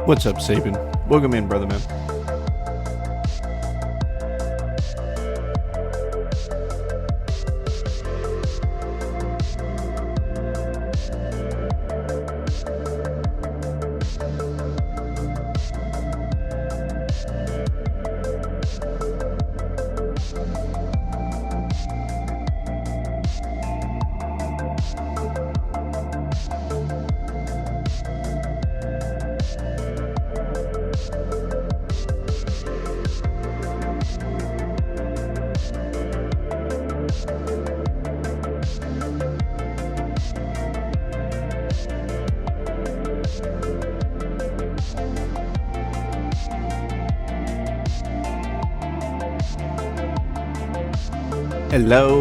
What's up, Saban? Welcome in, brother man.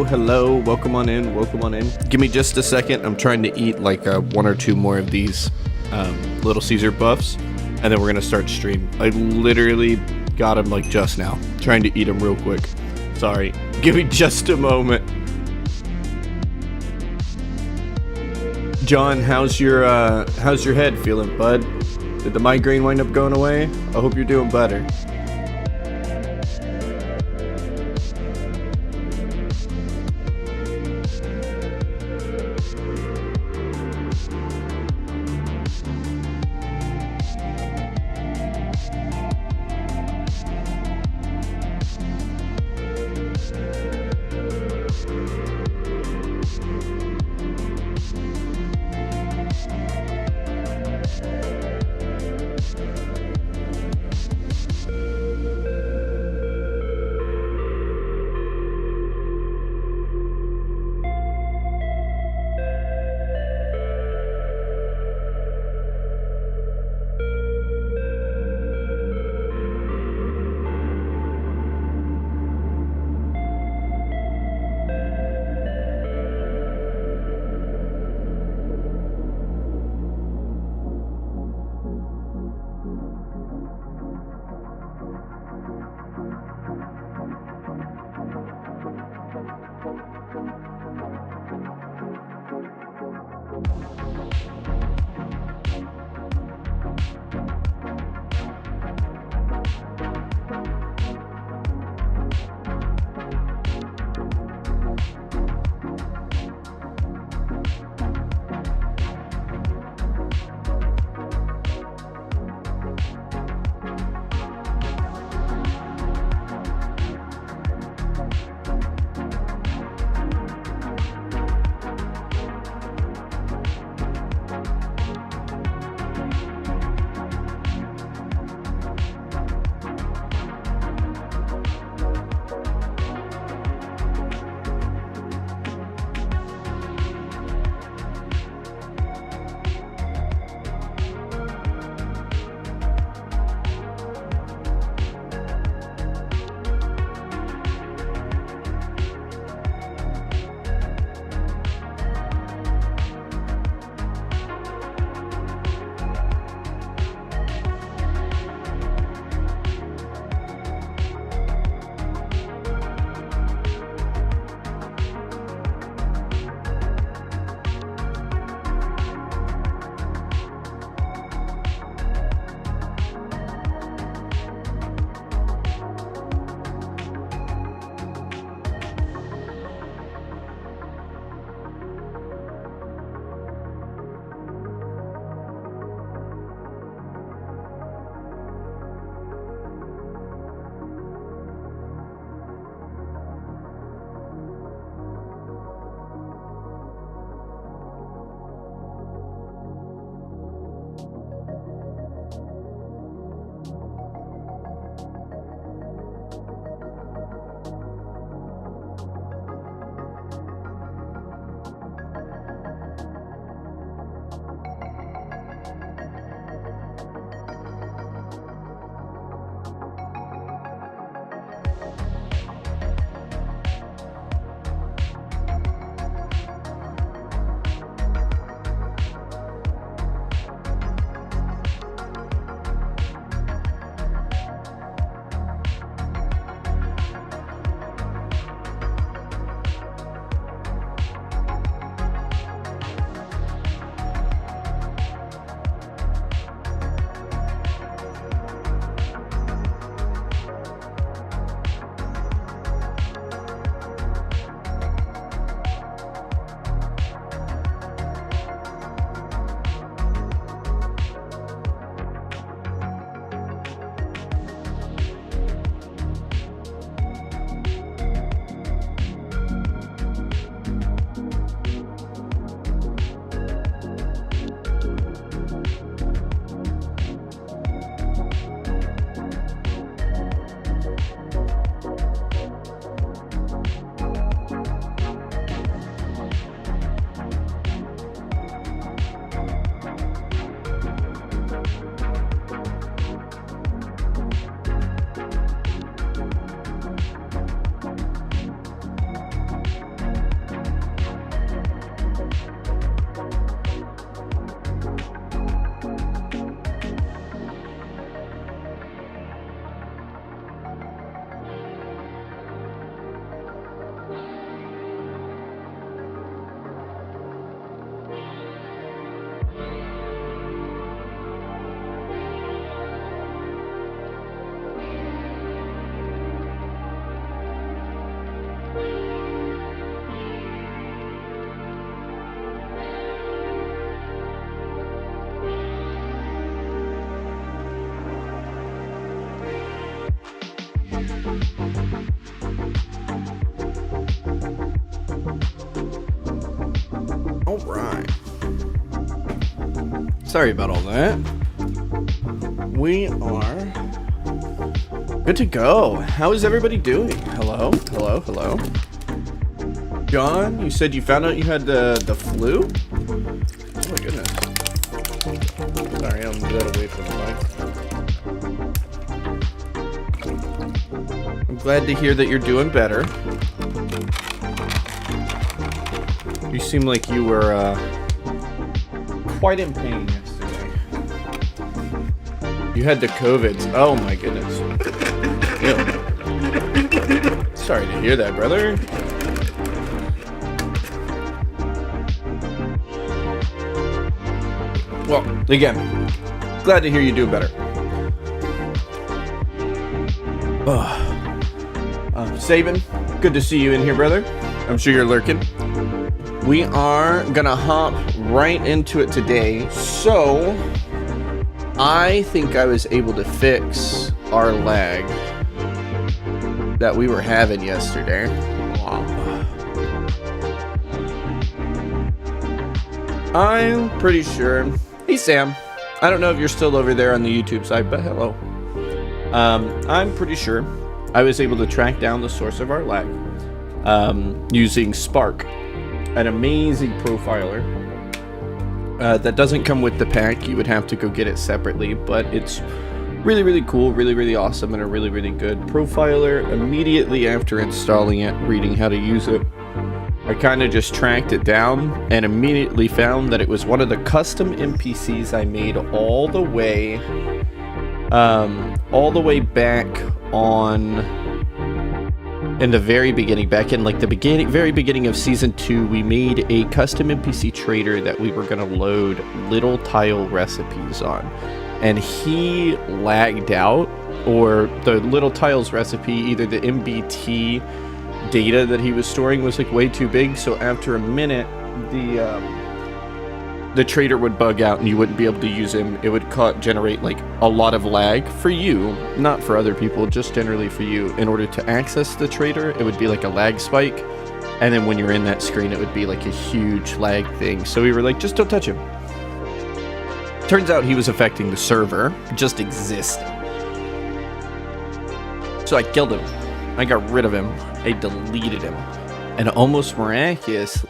Hello, welcome on in. Give me just a second. I'm trying to eat like one or two more of these Little Caesar buffs, and then we're gonna start stream. I literally got them like just now. Trying to eat them real quick. Sorry. Give me just a moment. John, how's your head feeling, bud? Did the migraine wind up going away? I hope you're doing better. Sorry about all that. We are good to go. How is everybody doing? Hello, hello, hello. John, you said you found out you had the flu? Oh my goodness. Sorry, I'll move that away from the mic. I'm glad to hear that you're doing better. You seem like you were quite in pain yesterday. You had the COVIDs. Oh my goodness. Ew. Sorry to hear that, brother. Well, again, glad to hear you doing better. Saban, good to see you in here, brother. I'm sure you're lurking. We are gonna hop right into it today. So, I think I was able to fix our lag that we were having yesterday. Wow. I'm pretty sure. Hey, Sam. I don't know if you're still over there on the YouTube side, but hello. I'm pretty sure I was able to track down the source of our lag using Spark, an amazing profiler that doesn't come with the pack. You would have to go get it separately, but it's really, really cool, really, really awesome, and a really, really good profiler. Immediately after installing it, reading how to use it, I kind of just tracked it down and immediately found that it was one of the custom NPCs I made all the way back on in the very beginning, back in like the very beginning of season 2. We made a custom NPC trader that we were going to load little tile recipes on, and he lagged out, or the little tiles recipe, either the MBT data that he was storing was like way too big, so after a minute the trader would bug out and you wouldn't be able to use him. It would generate like a lot of lag for you, not for other people, just generally for you. In order to access the trader, it would be like a lag spike, and then when you're in that screen it would be like a huge lag thing. So we were like, just don't touch him. Turns out he was affecting the server just existing, so I killed him. I got rid of him. I deleted him. And almost miraculously,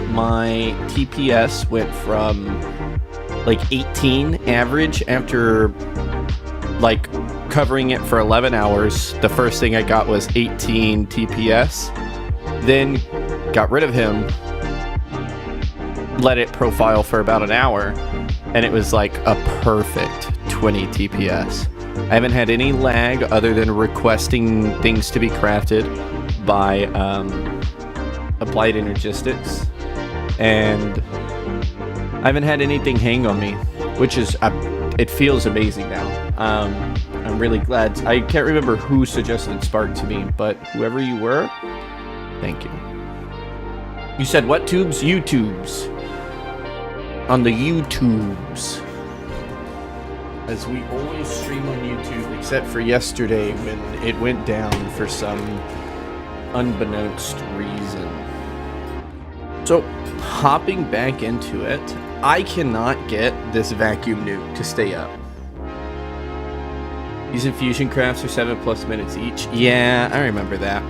my TPS went from like 18 average after like covering it for 11 hours. The first thing I got was 18 TPS. Then got rid of him, let it profile for about an hour, and it was like a perfect 20 TPS. I haven't had any lag other than requesting things to be crafted by Applied Energistics, and I haven't had anything hang on me, which is it feels amazing now. I'm really glad. I can't remember who suggested Spark to me, but whoever you were, thank you. You said what tubes? YouTubes. On the YouTubes. As we always stream on YouTube, except for yesterday when it went down for some unbeknownst reason. So, hopping back into it, I cannot get this vacuum nuke to stay up. These infusion crafts are 7+ minutes each. Yeah, I remember that.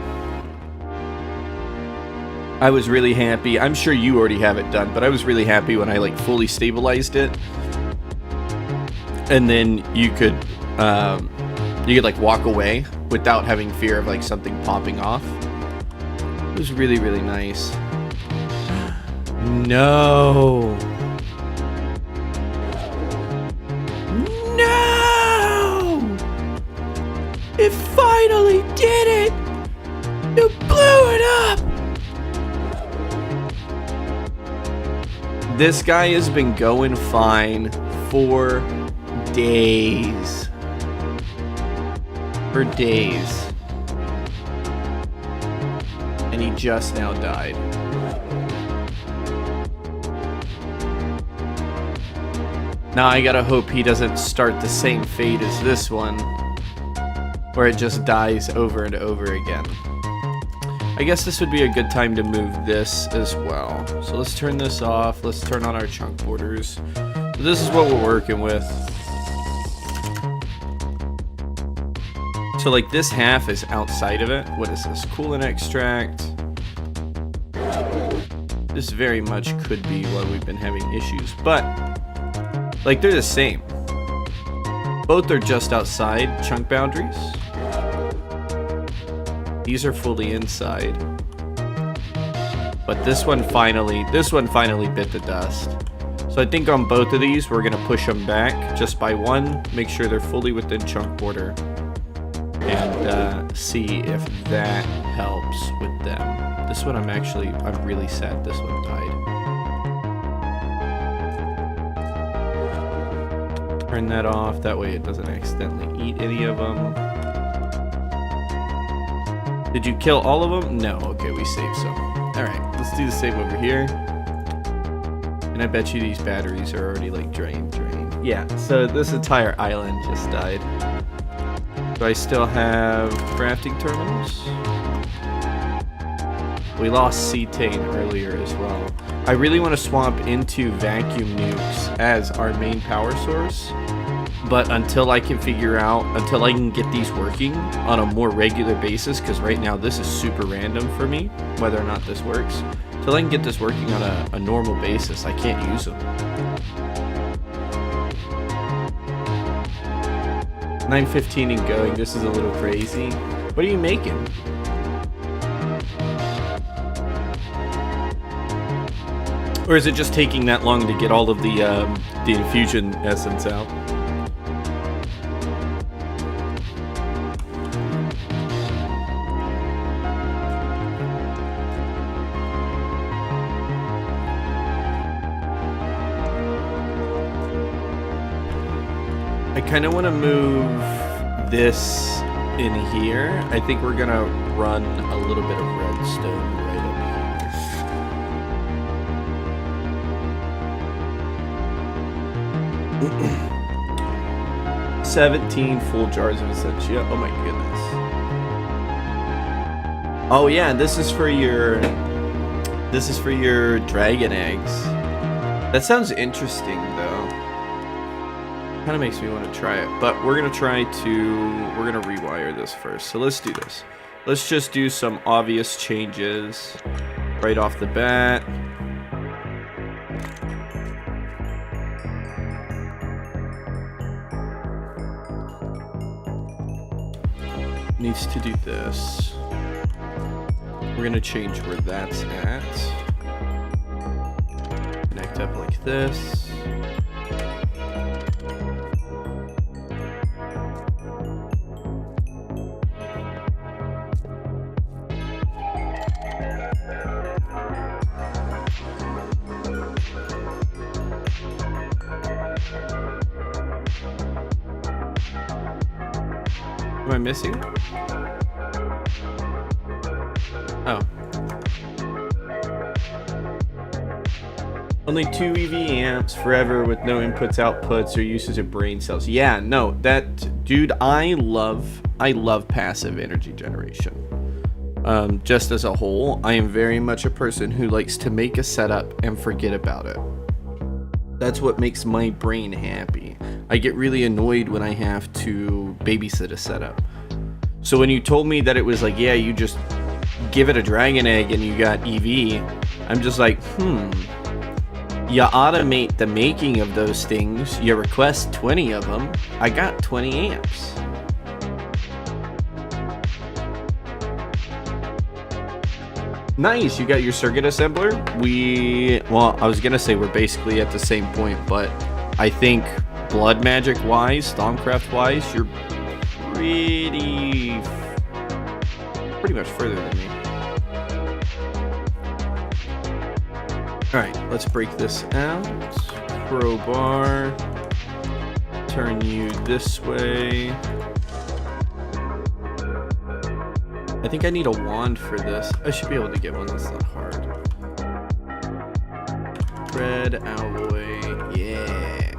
I was really happy. I'm sure you already have it done, but I was really happy when I like fully stabilized it. And then you could like walk away without having fear of like something popping off. It was really, really nice. No. No! It finally did it! You blew it up! This guy has been going fine for days. For days. And he just now died. Now I gotta hope he doesn't start the same fate as this one, where it just dies over and over again. I guess this would be a good time to move this as well. So let's turn this off. Let's turn on our chunk borders. So this is what we're working with. So like this half is outside of it. What is this? Coolant extract. This very much could be why we've been having issues, but like they're the same. Both are just outside chunk boundaries. These are fully inside. But this one finally bit the dust. So I think on both of these, we're gonna push them back just by one, make sure they're fully within chunk border, and see if that helps with them. This one I'm really sad this one died. Turn that off, that way it doesn't accidentally eat any of them. Did you kill all of them? No, okay, we saved some. Alright, let's do the same over here. And I bet you these batteries are already like drained. Yeah, so this entire island just died. Do I still have crafting terminals? We lost cetane earlier as well. I really want to swap into vacuum nukes as our main power source. But until I can get these working on a more regular basis, because right now this is super random for me, whether or not this works. Until I can get this working on a normal basis, I can't use them. 9:15 and going, this is a little crazy. What are you making? Or is it just taking that long to get all of the infusion essence out? I kind of want to move this in here. I think we're gonna run a little bit of redstone right up here. 17 full jars of essentia. Oh my goodness. Oh yeah, this is for your dragon eggs. That sounds interesting though. Kind of makes me want to try it, but we're gonna rewire this first. So let's do this. Let's just do some obvious changes right off the bat. Needs to do this. We're gonna change where that's at. Connect up like this. Am I missing? Oh. Only 2 EV amps forever with no inputs, outputs, or uses of brain cells. Yeah, no, dude, I love passive energy generation. Just as a whole, I am very much a person who likes to make a setup and forget about it. That's what makes my brain happy. I get really annoyed when I have to babysit a setup. So when you told me that it was like, yeah, you just give it a dragon egg and you got EV, I'm just like, you automate the making of those things, you request 20 of them, I got 20 amps. Nice, you got your circuit assembler? Well, I was gonna say we're basically at the same point, but I think blood magic wise, Stormcraft wise, you're pretty much further than me. Alright, let's break this out. Crowbar. Turn you this way. I think I need a wand for this. I should be able to get one that's not hard. Red alloy, yeah.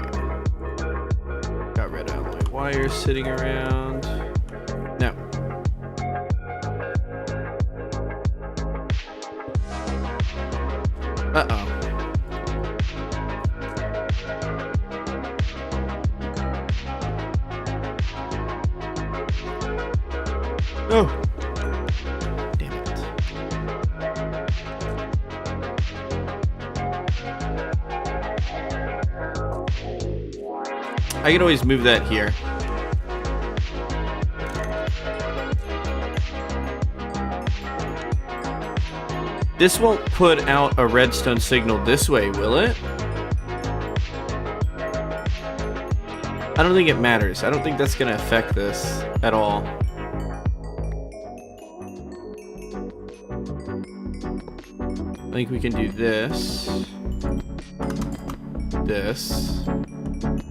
Got red alloy wires sitting around. Now, Uh-oh. Oh. Damn it. I can always move that here. This won't put out a redstone signal this way, will it? I don't think it matters. I don't think that's gonna affect this at all. I think we can do this. This.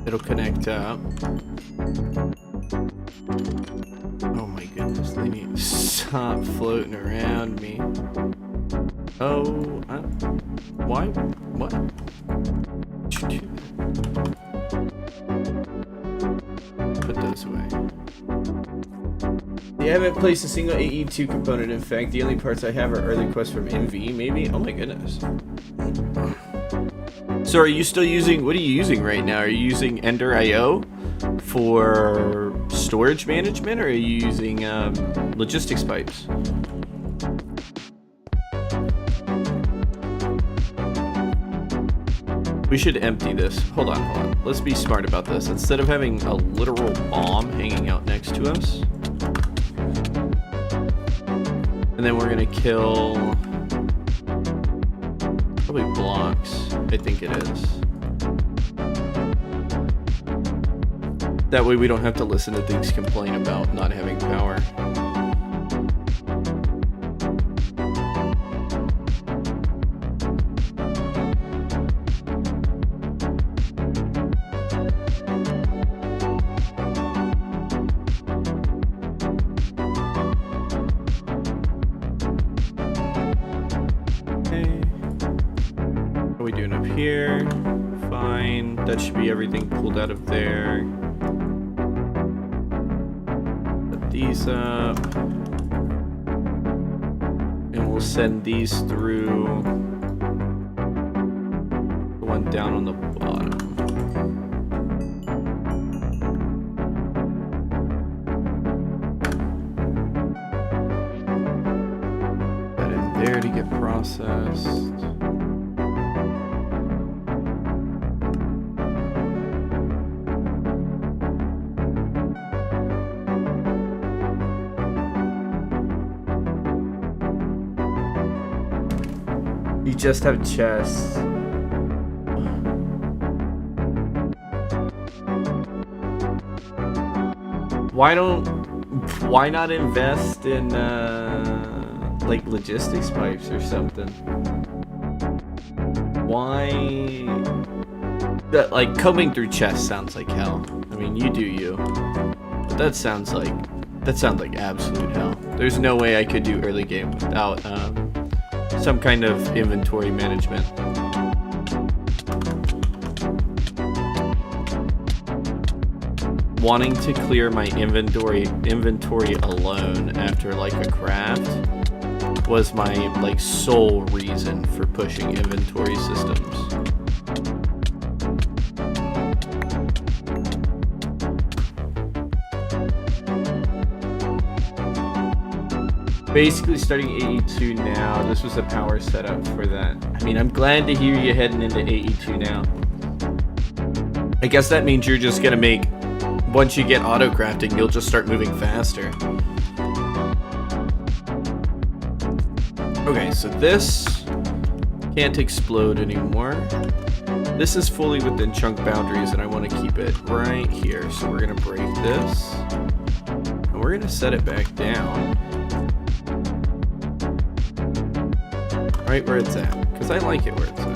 It'll connect up. Oh my goodness, let me stop floating around me. Oh, why? What? Put those away. Yeah, I haven't placed a single AE2 component. In fact, the only parts I have are early quests from MV, maybe? Oh my goodness. So are you still using, what are you using right now? Are you using Ender IO for storage management, or are you using logistics pipes? We should empty this. Hold on. Let's be smart about this. Instead of having a literal bomb hanging out next to us. And then we're gonna kill... probably blocks. I think it is. That way we don't have to listen to things complain about not having power. Here, fine. That should be everything pulled out of there. Put these up, and we'll send these through the one down on the bottom. That in there to get processed. You just have chests. Why not invest in like logistics pipes or something? Why that, like, combing through chests sounds like hell. I mean, you do you. But that sounds like absolute hell. There's no way I could do early game without some kind of inventory management. Wanting to clear my inventory alone after like a craft was my like sole reason for pushing inventory systems. Basically starting AE2 now. This was a power setup for that. I mean, I'm glad to hear you heading into AE2 now. I guess that means you're just gonna make, once you get auto crafting, you'll just start moving faster. Okay, so this can't explode anymore. This is fully within chunk boundaries and I want to keep it right here. So we're gonna break this and we're gonna set it back down. Right where it's at, because I like it where it's at.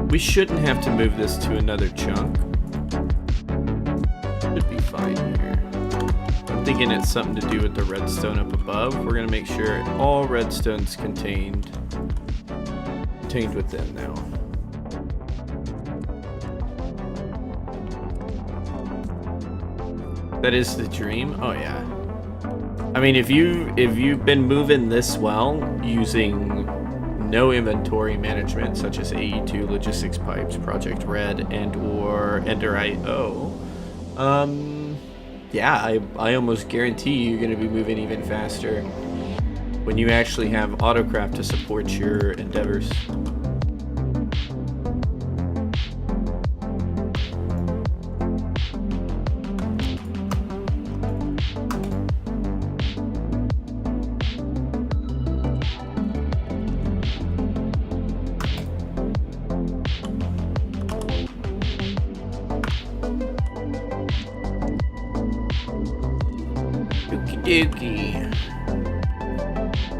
We shouldn't have to move this to another chunk. Should be fine here. I'm thinking it's something to do with the redstone up above. We're gonna make sure all redstone's contained within now. That is the dream. Oh yeah. I mean, if you've been moving this well using no inventory management, such as AE2, logistics pipes, Project Red, and or Ender IO, yeah, I almost guarantee you're going to be moving even faster when you actually have autocraft to support your endeavors.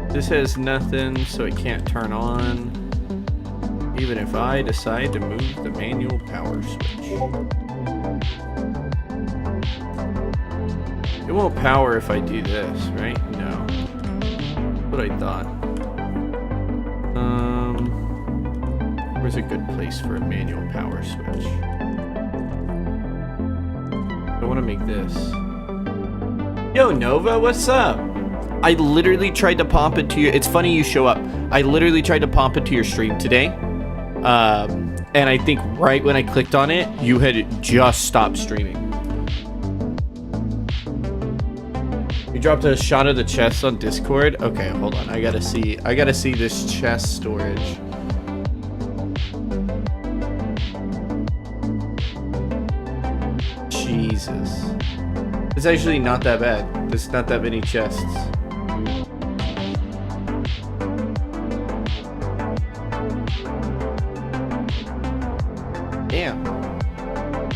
This has nothing, so it can't turn on, even if I decide to move the manual power switch. It won't power if I do this, right? No. That's what I thought. Where's a good place for a manual power switch? I want to make this. Yo, Nova, what's up? I literally tried to pop into your... It's funny you show up. I literally tried to pop into your stream today. And I think right when I clicked on it, you had just stopped streaming. You dropped a shot of the chest on Discord? Okay, hold on. I gotta see this chest storage. Jesus. It's actually not that bad. There's not that many chests. Damn.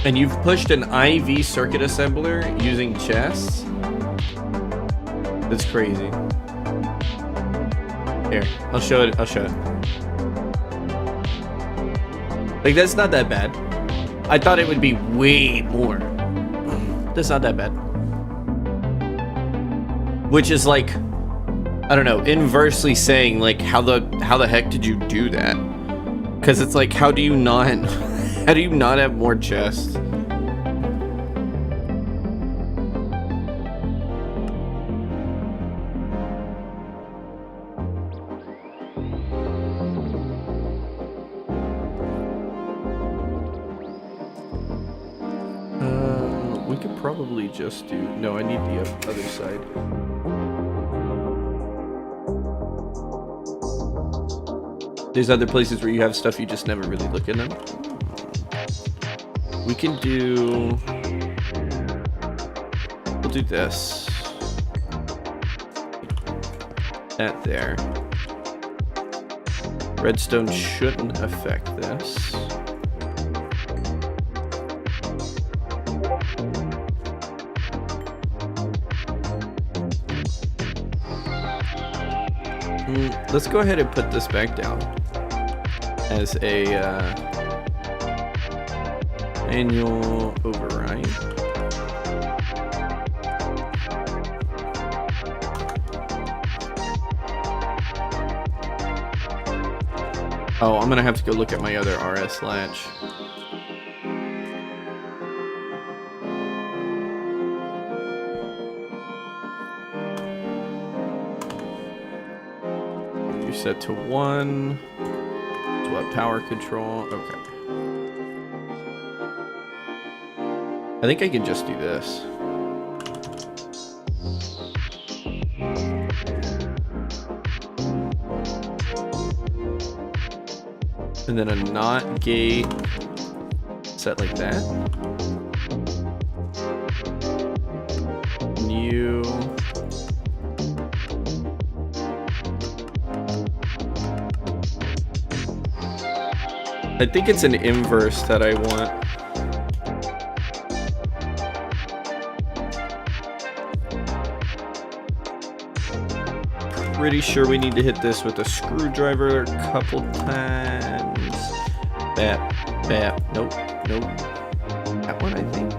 And you've pushed an IV circuit assembler using chests? That's crazy. Here, I'll show it. Like, that's not that bad. I thought it would be way more. That's not that bad. Which is like, I don't know, inversely saying like, how the heck did you do that? Because it's like, how do you not have more chests? We could probably just do... No, I need the other side. There's other places where you have stuff you just never really look in them. We can do... We'll do this. That there. Redstone shouldn't affect this. Let's go ahead and put this back down as a manual override. Oh, I'm gonna have to go look at my other RS latch. Set to 1. To what? Power control. Okay. I think I can just do this. And then a NOT gate set like that. New. I think it's an inverse that I want. Pretty sure we need to hit this with a screwdriver a couple times. Bap, bap, nope, nope. That one, I think.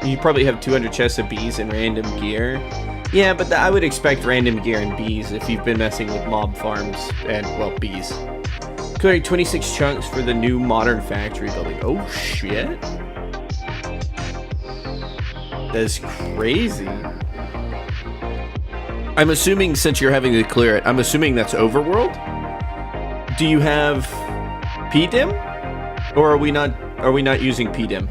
You probably have 200 chests of bees and random gear. Yeah, but I would expect random gear and bees if you've been messing with mob farms and, well, bees. Clearing 26 chunks for the new modern factory building. Oh shit. That's crazy. I'm assuming since you're having to clear it, I'm assuming that's overworld? Do you have PDIM? Or are we not using PDIM?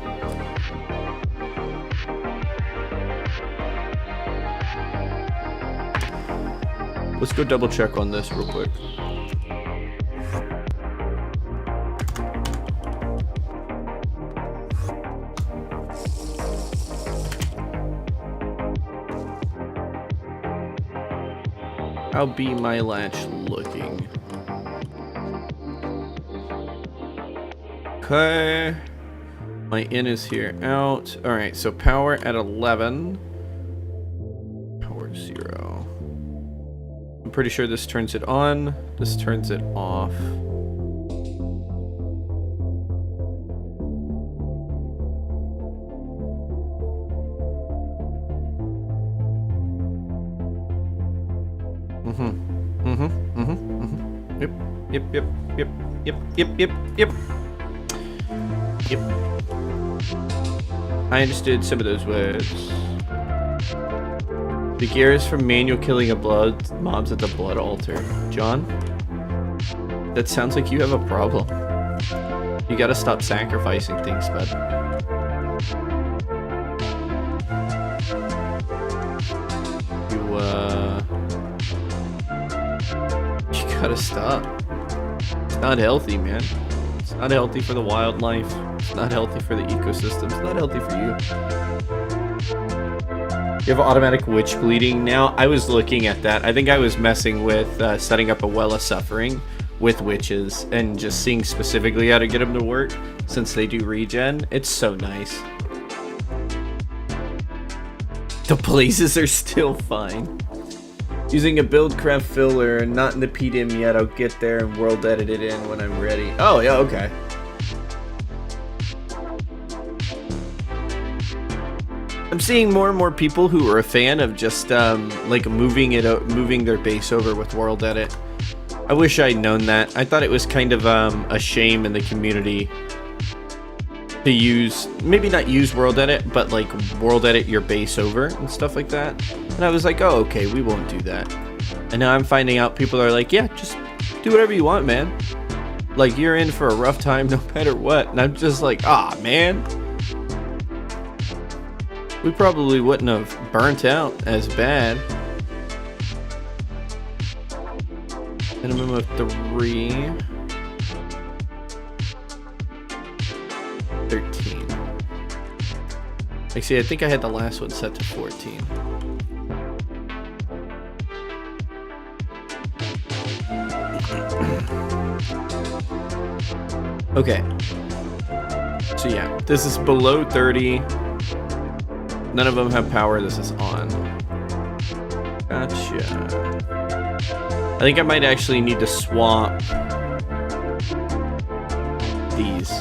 Let's go double check on this real quick. How be my latch looking? Okay. My in is here. Out. Alright, so power at 11. Power 0. I'm pretty sure this turns it on. This turns it off. Yep. I understood some of those words. The gear is from manual killing of blood mobs at the blood altar. John? That sounds like you have a problem. You gotta stop sacrificing things, bud. You gotta stop. It's not healthy, man. It's not healthy for the wildlife. It's not healthy for the ecosystem. It's not healthy for you. You have automatic witch bleeding now. I was looking at that. I think I was messing with setting up a well of suffering with witches and just seeing specifically how to get them to work since they do regen. It's so nice. The blazes are still fine. Using a buildcraft filler, not in the PDIM yet. I'll get there and world edit it in when I'm ready. Oh yeah, okay. I'm seeing more and more people who are a fan of just like moving their base over with world edit. I wish I'd known that. I thought it was kind of a shame in the community to use, maybe not use world edit, but like world edit your base over and stuff like that. And I was like, oh, okay, we won't do that. And now I'm finding out people are like, yeah, just do whatever you want, man. Like, you're in for a rough time no matter what. And I'm just like, ah, man. We probably wouldn't have burnt out as bad. Minimum of 3. 13. Actually, I think I had the last one set to 14. Okay. So yeah, this is below 30. None of them have power. This is on. Gotcha. I think I might actually need to swap these.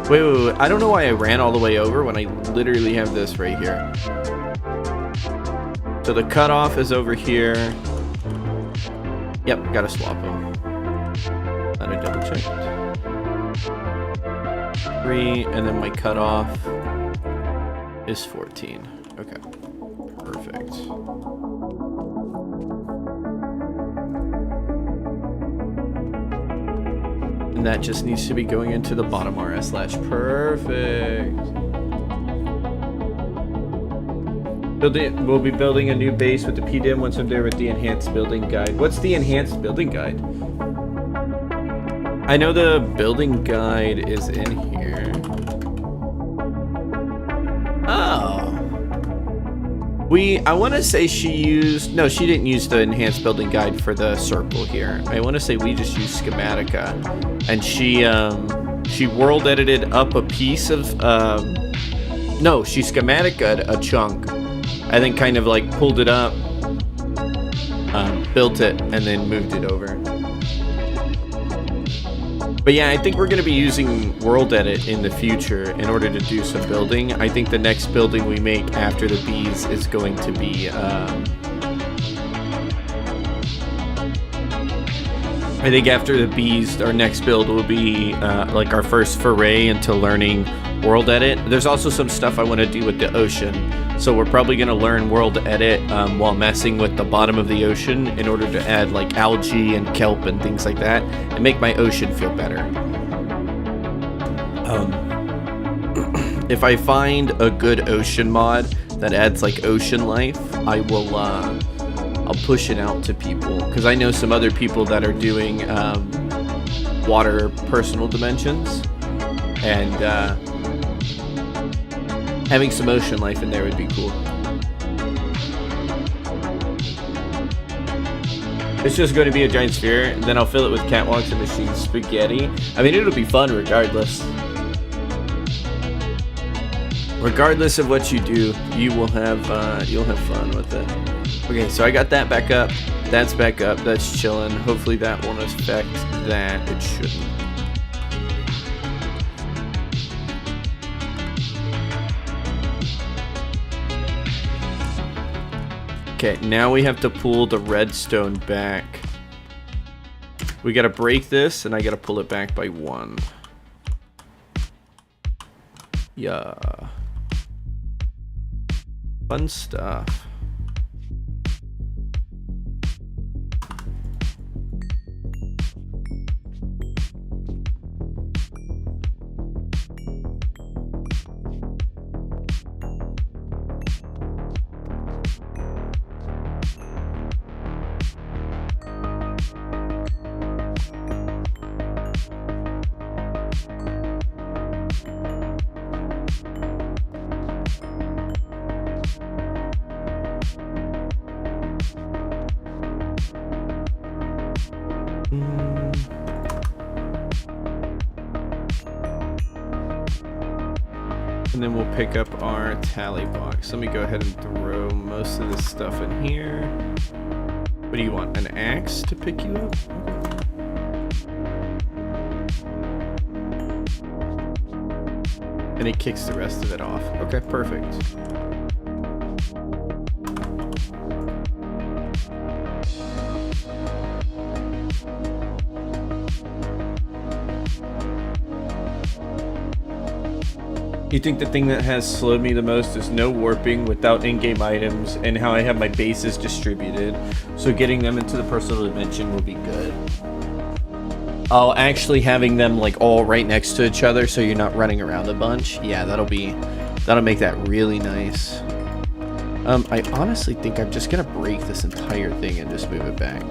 Wait. I don't know why I ran all the way over when I literally have this right here. So the cutoff is over here. Yep, gotta swap them. Let me double check. 3, and then my cutoff is 14. Okay, perfect. And that just needs to be going into the bottom RS slash. Perfect. We'll be building a new base with the PDIM once I'm there with the enhanced building guide. What's the enhanced building guide? I know the building guide is in here. Oh. I want to say she used... No, she didn't use the enhanced building guide for the circle here. I want to say we just used Schematica. And she world edited up a piece of... No, she Schematica a chunk. I think kind of like pulled it up, built it, and then moved it over. But yeah, I think we're going to be using World Edit in the future in order to do some building. I think the next building we make after the bees is going to be... I think after the bees, our next build will be like our first foray into learning world edit. There's also some stuff I want to do with the ocean. So we're probably going to learn world edit while messing with the bottom of the ocean in order to add like algae and kelp and things like that and make my ocean feel better. If I find a good ocean mod that adds like ocean life, I will I'll push it out to people, because I know some other people that are doing water personal dimensions, and having some ocean life in there would be cool. It's just going to be a giant sphere, and then I'll fill it with catwalks and machine spaghetti. I mean, it'll be fun regardless. Regardless of what you do, you'll have fun with it. Okay, so I got that back up. That's back up. That's chilling. Hopefully that won't affect that. It shouldn't. Okay, now we have to pull the redstone back. We gotta break this, and I gotta pull it back by 1. Yeah. Fun stuff. And then we'll pick up our tally box. Let me go ahead and throw most of this stuff in here. What do you want? An axe to pick you up? And it kicks the rest of it off. Okay, perfect. You think the thing that has slowed me the most is no warping without in-game items and how I have my bases distributed. So getting them into the personal dimension will be good. Oh, actually having them like all right next to each other so you're not running around a bunch. Yeah, that'll make that really nice. I honestly think I'm just gonna break this entire thing and just move it back.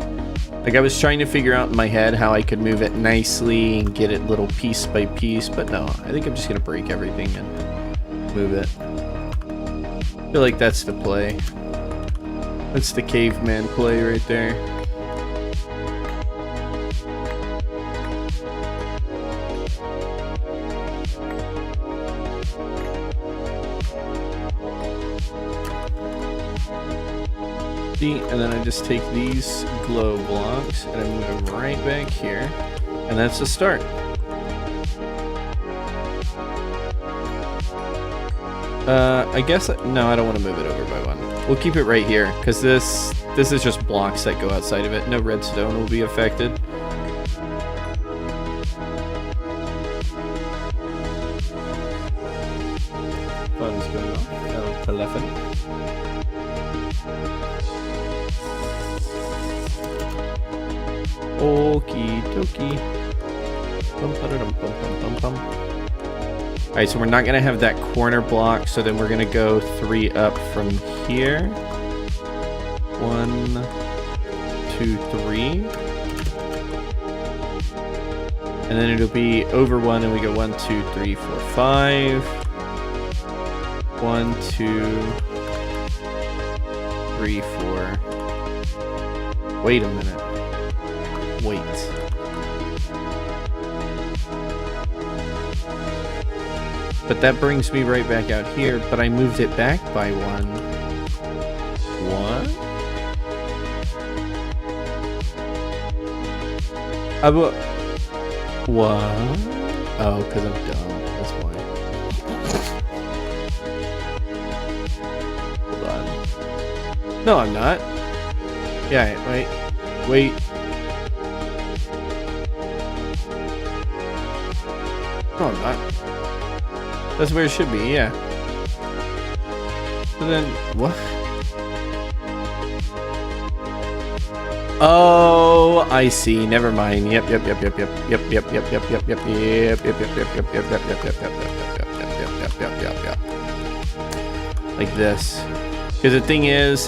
Like, I was trying to figure out in my head how I could move it nicely and get it little piece by piece, but no, I think I'm just gonna break everything and move it. I feel like that's the play. That's the caveman play right there. And then I just take these glow blocks and I move them right back here, and that's the start. I guess no, I don't want to move it over by 1. We'll keep it right here because this is just blocks that go outside of it. No redstone will be affected. Fun's going on. Oh, 11. Okie dokie. Alright, so we're not going to have that corner block, so then we're going to go 3 up from here. 1, 2, 3. And then it'll be over 1, and we go 1, 2, 3, 4, 5. 1, 2, 3, 4. Wait a minute. Wait. But that brings me right back out here, but I moved it back by 1. What? What? Oh, because I'm dumb. That's why. Hold on. No, I'm not. Yeah, wait. No, I'm not. That's where it should be, yeah. So then, what? Oh, I see. Never mind. Yep. Like this. Because the thing is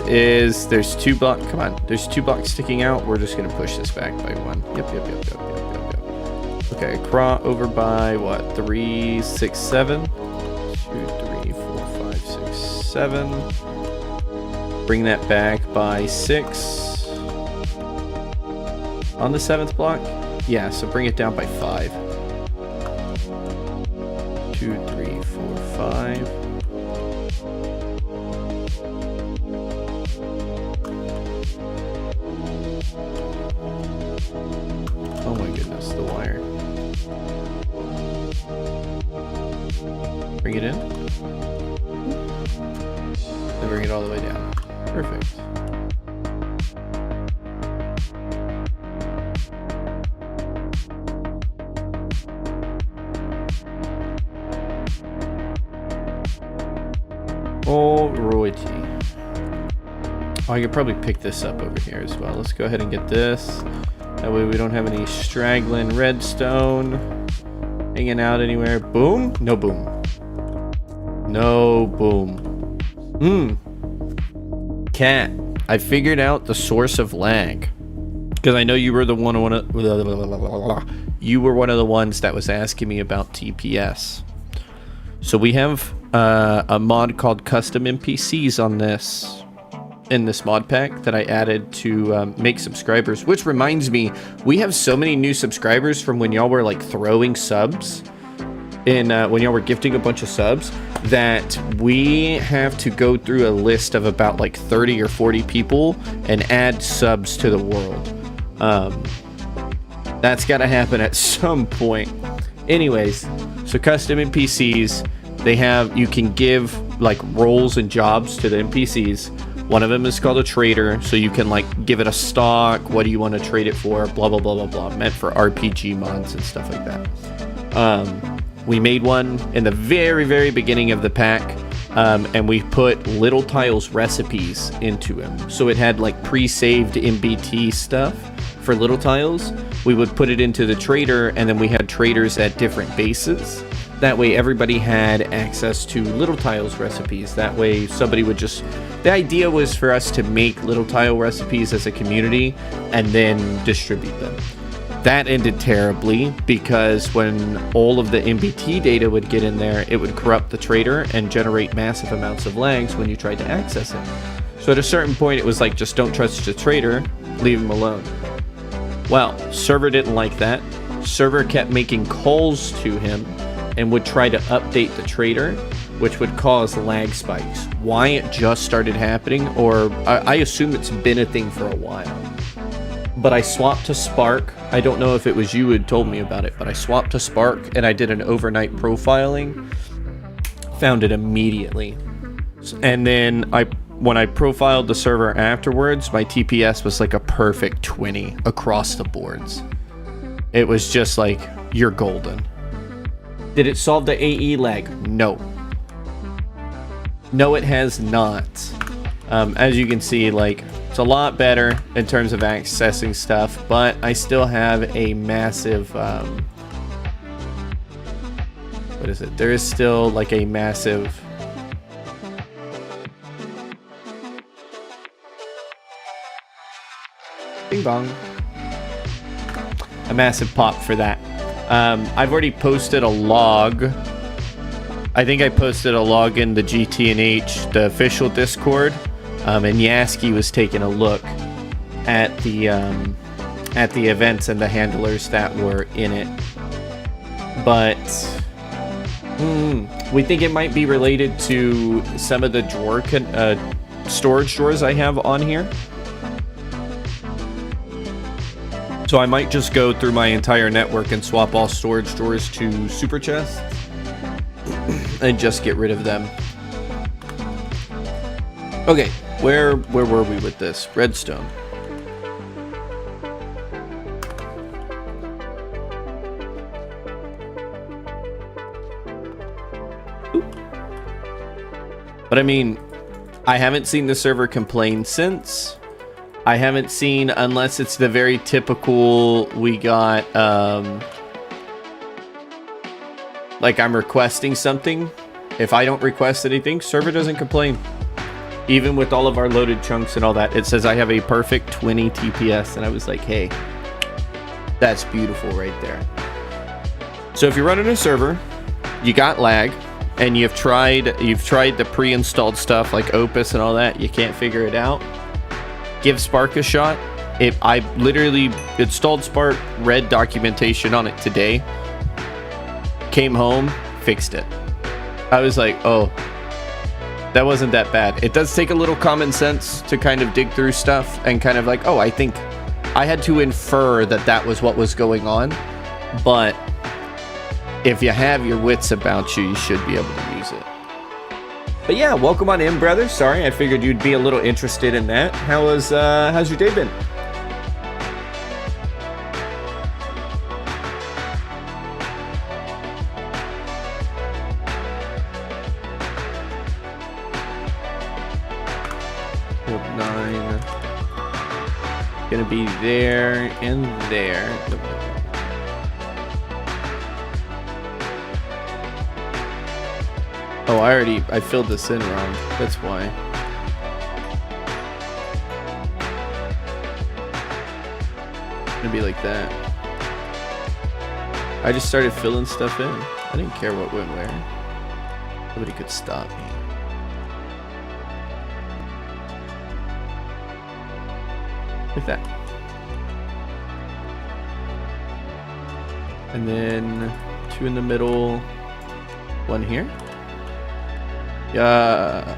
there's 2 blocks. Come on, there's 2 blocks sticking out. We're just gonna push this back by 1. Yep. Okay, crawl over by what? 3, 6, 7. 2, 3, 4, 5, 6, 7. Bring that back by 6. On the 7th block? Yeah, so bring it down by 5. 2, 3, 4, 5. Oh my goodness, the wire. Bring it in. Then bring it all the way down. Perfect. Alrighty. Oh, I could probably pick this up over here as well. Let's go ahead and get this. That way we don't have any straggling redstone hanging out anywhere. Boom? No boom. No boom. Cat, I figured out the source of lag. Because I know you were one of the ones that was asking me about TPS. So we have a mod called Custom NPCs on this, in this mod pack that I added to make subscribers. Which reminds me, we have so many new subscribers from when y'all were like throwing subs, when y'all were gifting a bunch of subs, that we have to go through a list of about like 30 or 40 people and add subs to the world. That's got to happen at some point. Anyways, so custom NPCs, you can give like roles and jobs to the NPCs. One of them is called a trader, so you can like give it a stock, what do you want to trade it for, blah blah blah blah blah, meant for RPG mods and stuff like that. We made one in the very beginning of the pack, and we put Little Tile's recipes into him, so it had like pre-saved MBT stuff for Little Tiles. We would put it into the trader, and then we had traders at different bases. That way everybody had access to Little Tile's recipes. That way somebody would just... The idea was for us to make Little Tile recipes as a community and then distribute them. That ended terribly because when all of the MBT data would get in there, it would corrupt the trader and generate massive amounts of lags when you tried to access it. So at a certain point it was like, just don't trust the trader, leave him alone. Well, server didn't like that. Server kept making calls to him and would try to update the trader, which would cause lag spikes. Why it just started happening, or I assume it's been a thing for a while. But I swapped to Spark. I don't know if it was you who had told me about it, but I swapped to Spark and I did an overnight profiling. Found it immediately. And then when I profiled the server afterwards, my TPS was like a perfect 20 across the boards. It was just like, you're golden. Did it solve the AE lag? No. No, it has not. As you can see, like, it's a lot better in terms of accessing stuff, but I still have a massive, what is it? There is still like a massive, bing bong, a massive pop for that. I've already posted a log. I think I posted a log in the GTNH, the official Discord, and Yasky was taking a look at the events and the handlers that were in it. But we think it might be related to some of the drawer storage drawers I have on here. So I might just go through my entire network and swap all storage drawers to super chests and just get rid of them. Okay, where were we with this? Redstone. But I mean, I haven't seen the server complain since. I haven't seen, unless it's the very typical, we got, like I'm requesting something. If I don't request anything, server doesn't complain. Even with all of our loaded chunks and all that, it says I have a perfect 20 TPS. And I was like, hey, that's beautiful right there. So if you're running a server, you got lag, and you've tried the pre-installed stuff like Opus and all that, you can't figure it out, give Spark a shot. I literally installed Spark, read documentation on it today, came home, fixed it. I was like, oh, that wasn't that bad. It does take a little common sense to kind of dig through stuff and kind of like, oh, I think I had to infer that that was what was going on. But if you have your wits about you, you should be able to use it. But yeah, welcome on in, brother. Sorry, I figured you'd be a little interested in that. How's your day been? Hold 9. Gonna be there and there. Oh, I filled this in wrong. That's why. It's gonna be like that. I just started filling stuff in. I didn't care what went where. Nobody could stop me. Like that. And then 2 in the middle, 1 here. Yeah.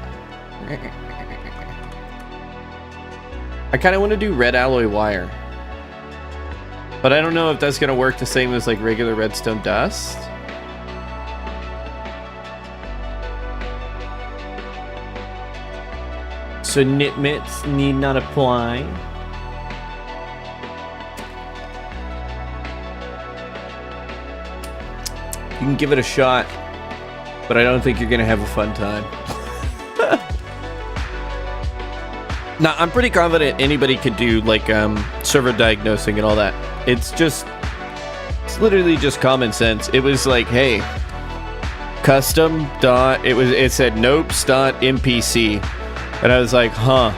I kind of want to do red alloy wire, but I don't know if that's gonna work the same as like regular redstone dust. So nitmits need not apply. You can give it a shot, but I don't think you're gonna have a fun time. Now, I'm pretty confident anybody could do like server diagnosing and all that. It's literally just common sense. It was like, hey, custom dot. It said nopes dot NPC, and I was like, huh.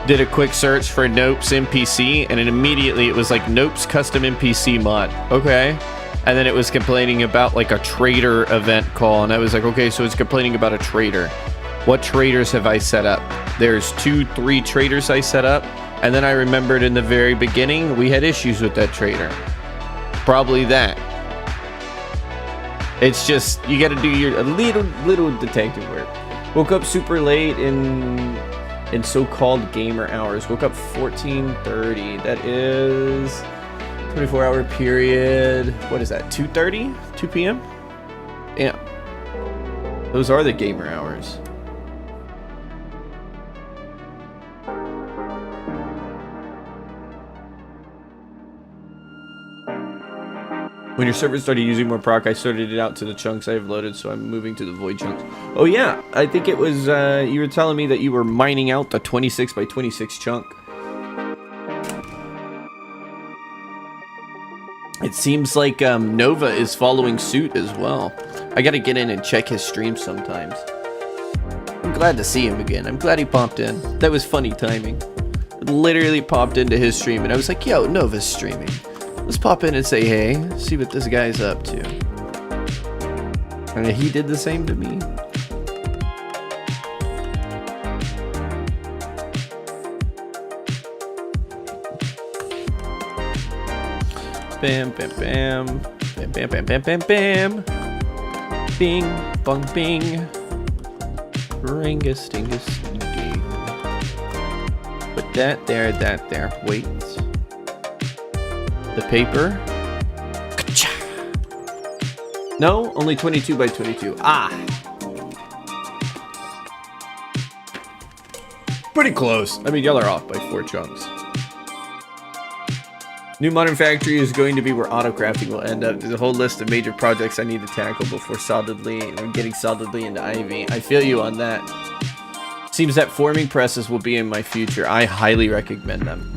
Did a quick search for nopes NPC, and immediately it was like nopes custom NPC mod. Okay. And then it was complaining about like a trader event call, and I was like, okay, so it's complaining about a trader. What traders have I set up? There's 2-3 traders I set up, and then I remembered in the very beginning we had issues with that trader. Probably that. It's just you got to do your little detective work. Woke up super late in so-called gamer hours. Woke up 14:30. That is 24-hour period. What is that? 2:30? 2 p.m.? Yeah. Those are the gamer hours. When your server started using more proc, I sorted it out to the chunks I have loaded, so I'm moving to the void chunks. Oh yeah, I think it was, you were telling me that you were mining out the 26 by 26 chunk. It seems like Nova is following suit as well. I gotta get in and check his stream sometimes. I'm glad to see him again. I'm glad he popped in. That was funny timing. I literally popped into his stream and I was like, yo, Nova's streaming. Let's pop in and say hey, see what this guy's up to. And he did the same to me. Bam, bam, bam. Bam, bam, bam, bam, bam, bam. Bing, bong, bing. Ringus, dingus, ding. Put that there. Wait. The paper. Ka-cha. No, only 22 by 22. Ah. Pretty close. I mean, y'all are off by 4 chunks. New Modern Factory is going to be where auto crafting will end up. There's a whole list of major projects I need to tackle before getting solidly into Ivy. I feel you on that. Seems that forming presses will be in my future. I highly recommend them.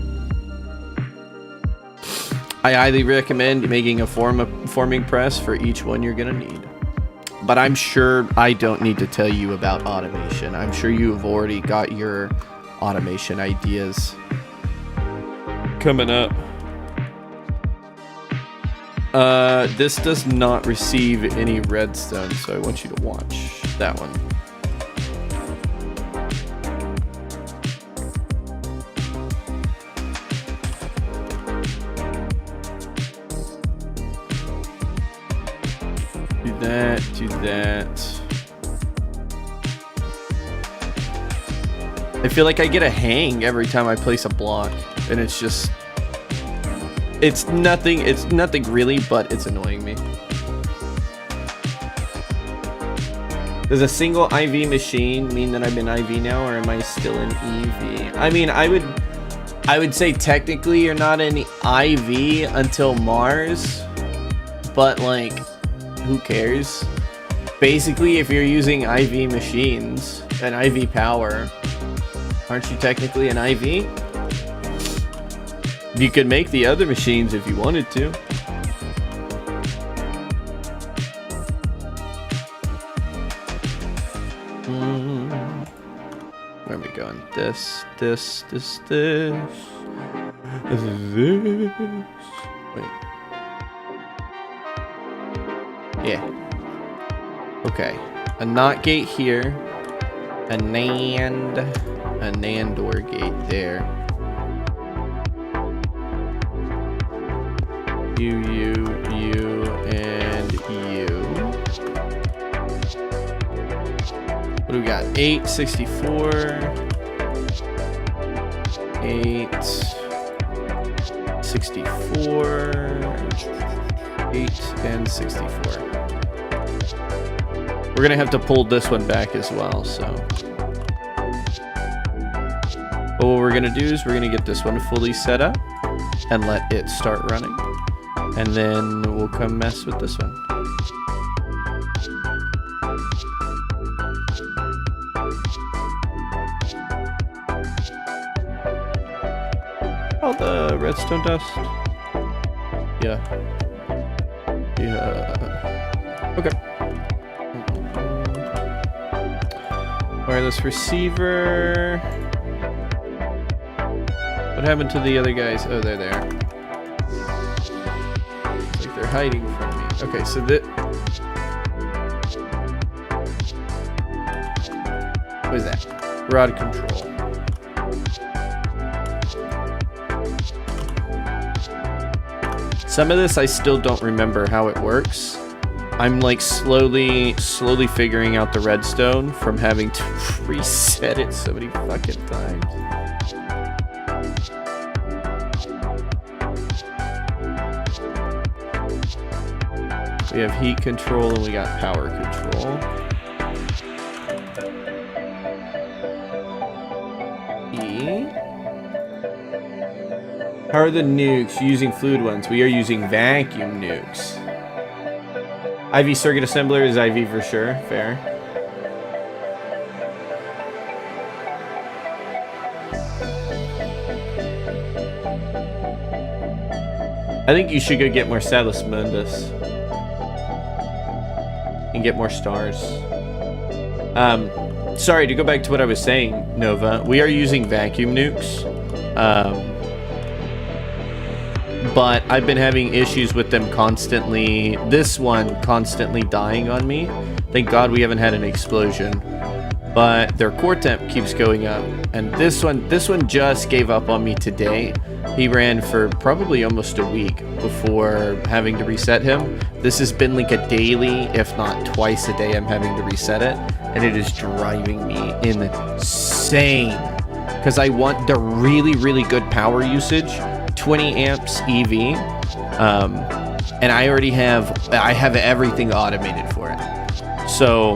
I highly recommend making a forming press for each one you're gonna need. But I'm sure I don't need to tell you about automation. I'm sure you have already got your automation ideas coming up. This does not receive any redstone, so I want you to watch that one. Do that. I feel like I get a hang every time I place a block, and it's just, it's nothing really, but it's annoying me. Does a single IV machine mean that I'm in IV now, or am I still in EV? I mean, I would say technically you're not in IV until Mars, but like, who cares? Basically, if you're using IV machines and IV power, aren't you technically an IV? You could make the other machines if you wanted to. Where are we going? This. Wait. Yeah. Okay. A NOT gate here. A NAND OR gate there. U, and U. What do we got? 8, 64. 8, 64. 8 and 64. We're gonna have to pull this one back as well, so. But what we're gonna do is we're gonna get this one fully set up and let it start running. And then we'll come mess with this one. Oh, the redstone dust. Yeah. Okay. Wireless receiver. What happened to the other guys? Oh, they're there. It's like they're hiding from me. Okay, so what is that? Rod control. Some of this I still don't remember how it works. I'm like slowly figuring out the redstone from having to reset it so many fucking times. We have heat control and we got power control. E. How are the nukes? Using fluid ones. We are using vacuum nukes. IV circuit assembler is IV for sure. Fair. I think you should go get more Salus Mundus. And get more stars. Sorry, to go back to what I was saying, Nova. We are using vacuum nukes. But I've been having issues with them constantly. This one constantly dying on me. Thank God we haven't had an explosion. But their core temp keeps going up. And this one just gave up on me today. He ran for probably almost a week before having to reset him. This has been like a daily, if not twice a day, I'm having to reset it. And it is driving me insane. Because I want the really, really good power usage. 20 amps EV. And I already have everything automated for it. So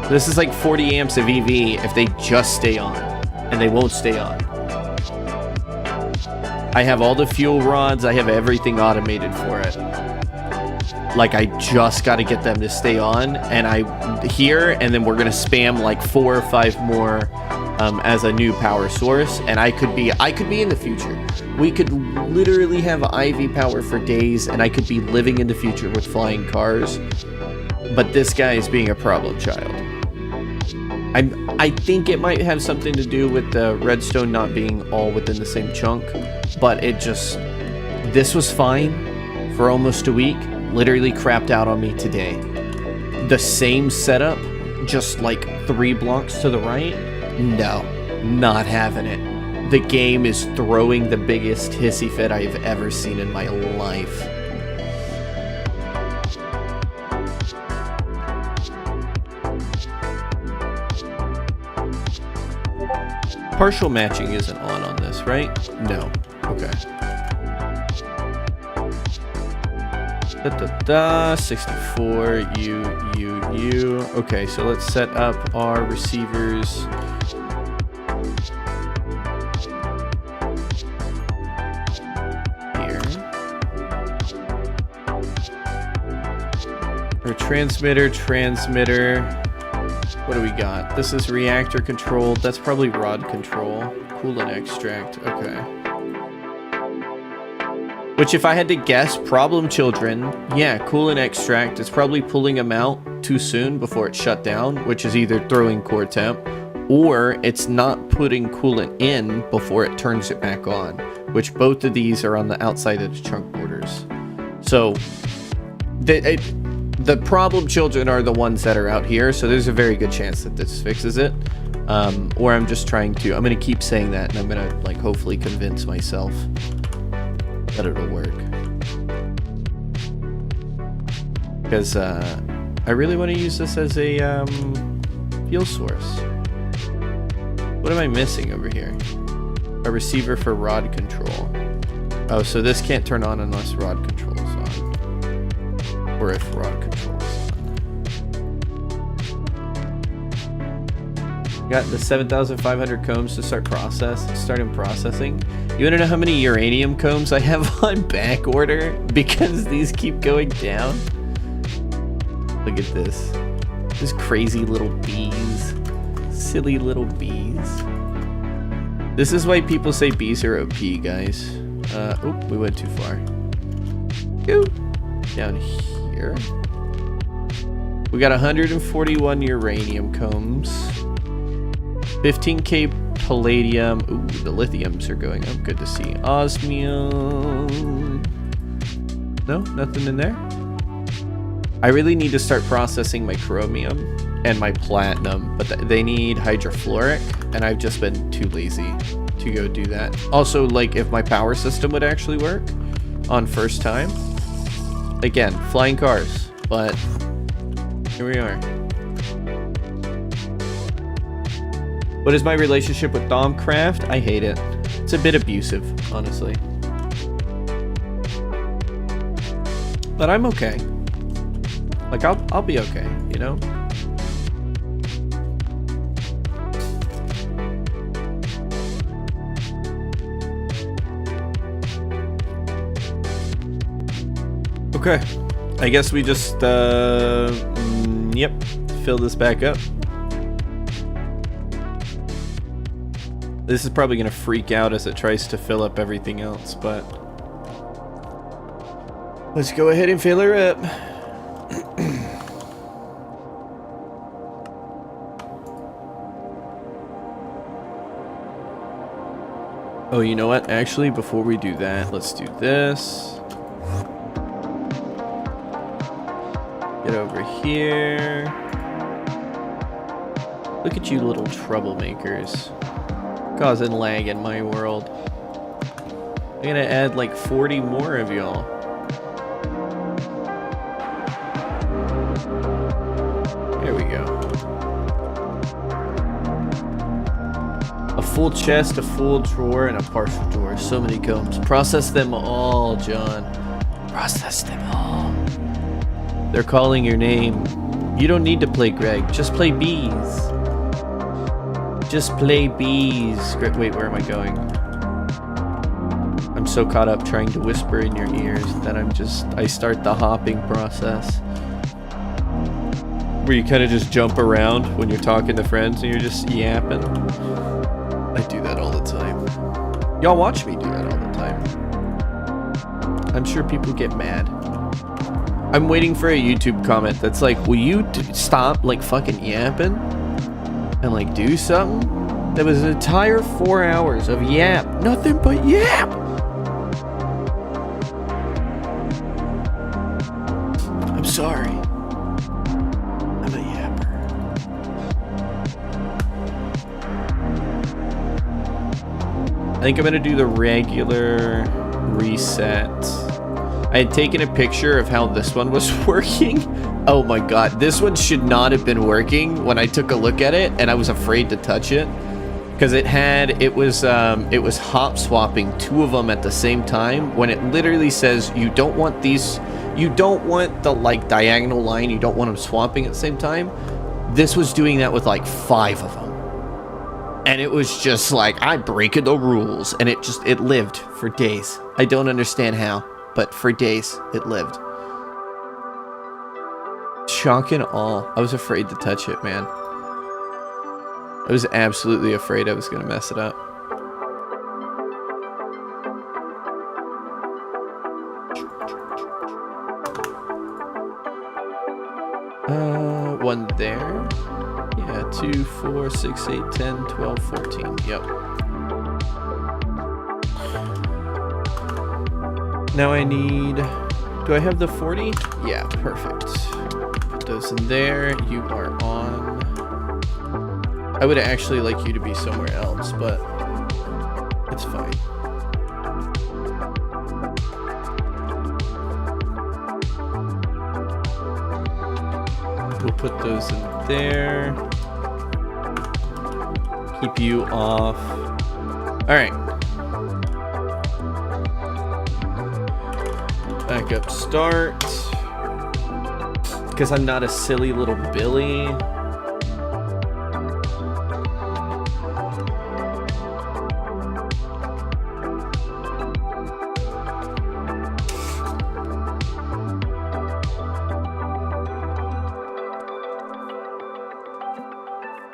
this is like 40 amps of EV if they just stay on. And they won't stay on. I have all the fuel rods. I have everything automated for it. Like, I just got to get them to stay on, and and then we're going to spam like 4 or 5 more as a new power source, and I could be in the future. We could literally have IV power for days, and I could be living in the future with flying cars. But this guy is being a problem child. I think it might have something to do with the redstone not being all within the same chunk, but this was fine for almost a week. Literally crapped out on me today. The same setup, just like 3 blocks to the right. No, not having it. The game is throwing the biggest hissy fit I've ever seen in my life. Partial matching isn't on this, right? No. Okay. 64, you. Okay, so let's set up our receivers. Here. Our transmitter. What do we got? This is reactor controlled. That's probably rod control. Coolant extract. Okay. Which, if I had to guess, problem children, yeah, coolant extract is probably pulling them out too soon before it's shut down, which is either throwing core temp, or it's not putting coolant in before it turns it back on, which both of these are on the outside of the chunk borders. So, the problem children are the ones that are out here, so there's a very good chance that this fixes it. Or I'm just trying to, I'm going to keep saying that, and I'm going to, like, hopefully convince myself that it'll work. Because I really want to use this as a fuel source. What am I missing over here? A receiver for rod control. Oh, so this can't turn on unless rod control is on. Or if rod control is on. Got the 7,500 combs to start starting processing. You want to know how many uranium combs I have on back order? Because these keep going down. Look at this. These crazy little bees. Silly little bees. This is why people say bees are OP, guys. Oh, we went too far. Go down here. We got 141 uranium combs. 15k palladium. Ooh, the lithiums are going up. Good to see. Osmium. No, nothing in there. I really need to start processing my chromium and my platinum, but they need hydrofluoric, and I've just been too lazy to go do that. Also, like, if my power system would actually work on first time. Again, flying cars, but here we are. What is my relationship with Domcraft? I hate it. It's a bit abusive, honestly. But I'm okay. Like, I'll be okay, you know? Okay. I guess we just, yep, fill this back up. This is probably going to freak out as it tries to fill up everything else, but let's go ahead and fill her up. Oh, you know what? Actually, before we do that, let's do this. Get over here. Look at you little troublemakers. Causing lag in my world. I'm gonna add like 40 more of y'all. There we go. A full chest, a full drawer, and a partial drawer. So many combs. Process them all, John. Process them all. They're calling your name. You don't need to play Greg. Just play bees. Just play bees. Wait, where am I going? I'm I'm so caught up trying to whisper in your ears that I start the hopping process. Where you kind of just jump around when you're talking to friends and you're just yapping. I do that all the time. Y'all watch me do that all the time. I'm sure people get mad. I'm waiting for a YouTube comment that's like, will you stop like fucking yapping and like do something? That was an entire 4 hours of yap. Nothing but yap. I'm sorry. I'm a yapper. I think I'm gonna do the regular reset. I had taken a picture of how this one was working. Oh my god, this one should not have been working when I took a look at it, and I was afraid to touch it because it was hop swapping 2 of them at the same time when it literally says you don't want these, you don't want the like diagonal line, you don't want them swapping at the same time. This was doing that with like 5 of them. And it was just like, I'm breaking the rules. And it lived for days. I don't understand how, but for days it lived. Shock and awe. I was afraid to touch it, man. I was absolutely afraid I was going to mess it up. One there. Yeah, 2, 4, 6, 8, 10, 12, 14. Yep. Now I need... Do I have the 40? Yeah, perfect. Put those in there. You are on. I would actually like you to be somewhere else, but it's fine. We'll put those in there. Keep you off. Alright. Back up start. Because I'm not a silly little Billy.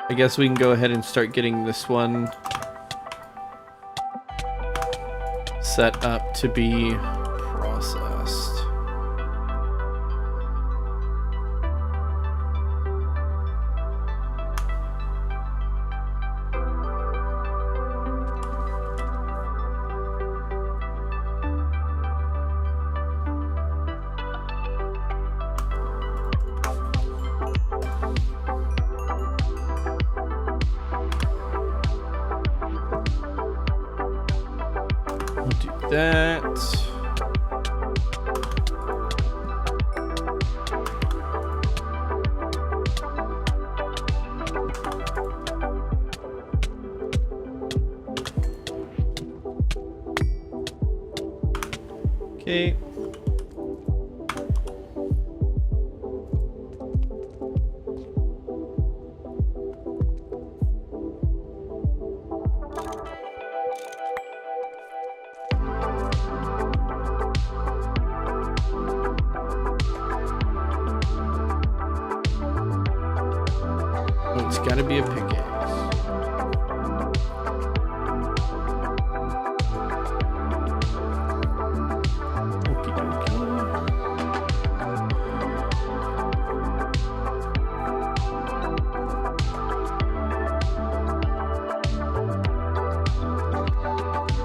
I guess we can go ahead and start getting this one set up to be processed. That. Okay. It's gotta be a pickaxe. Okie dokie.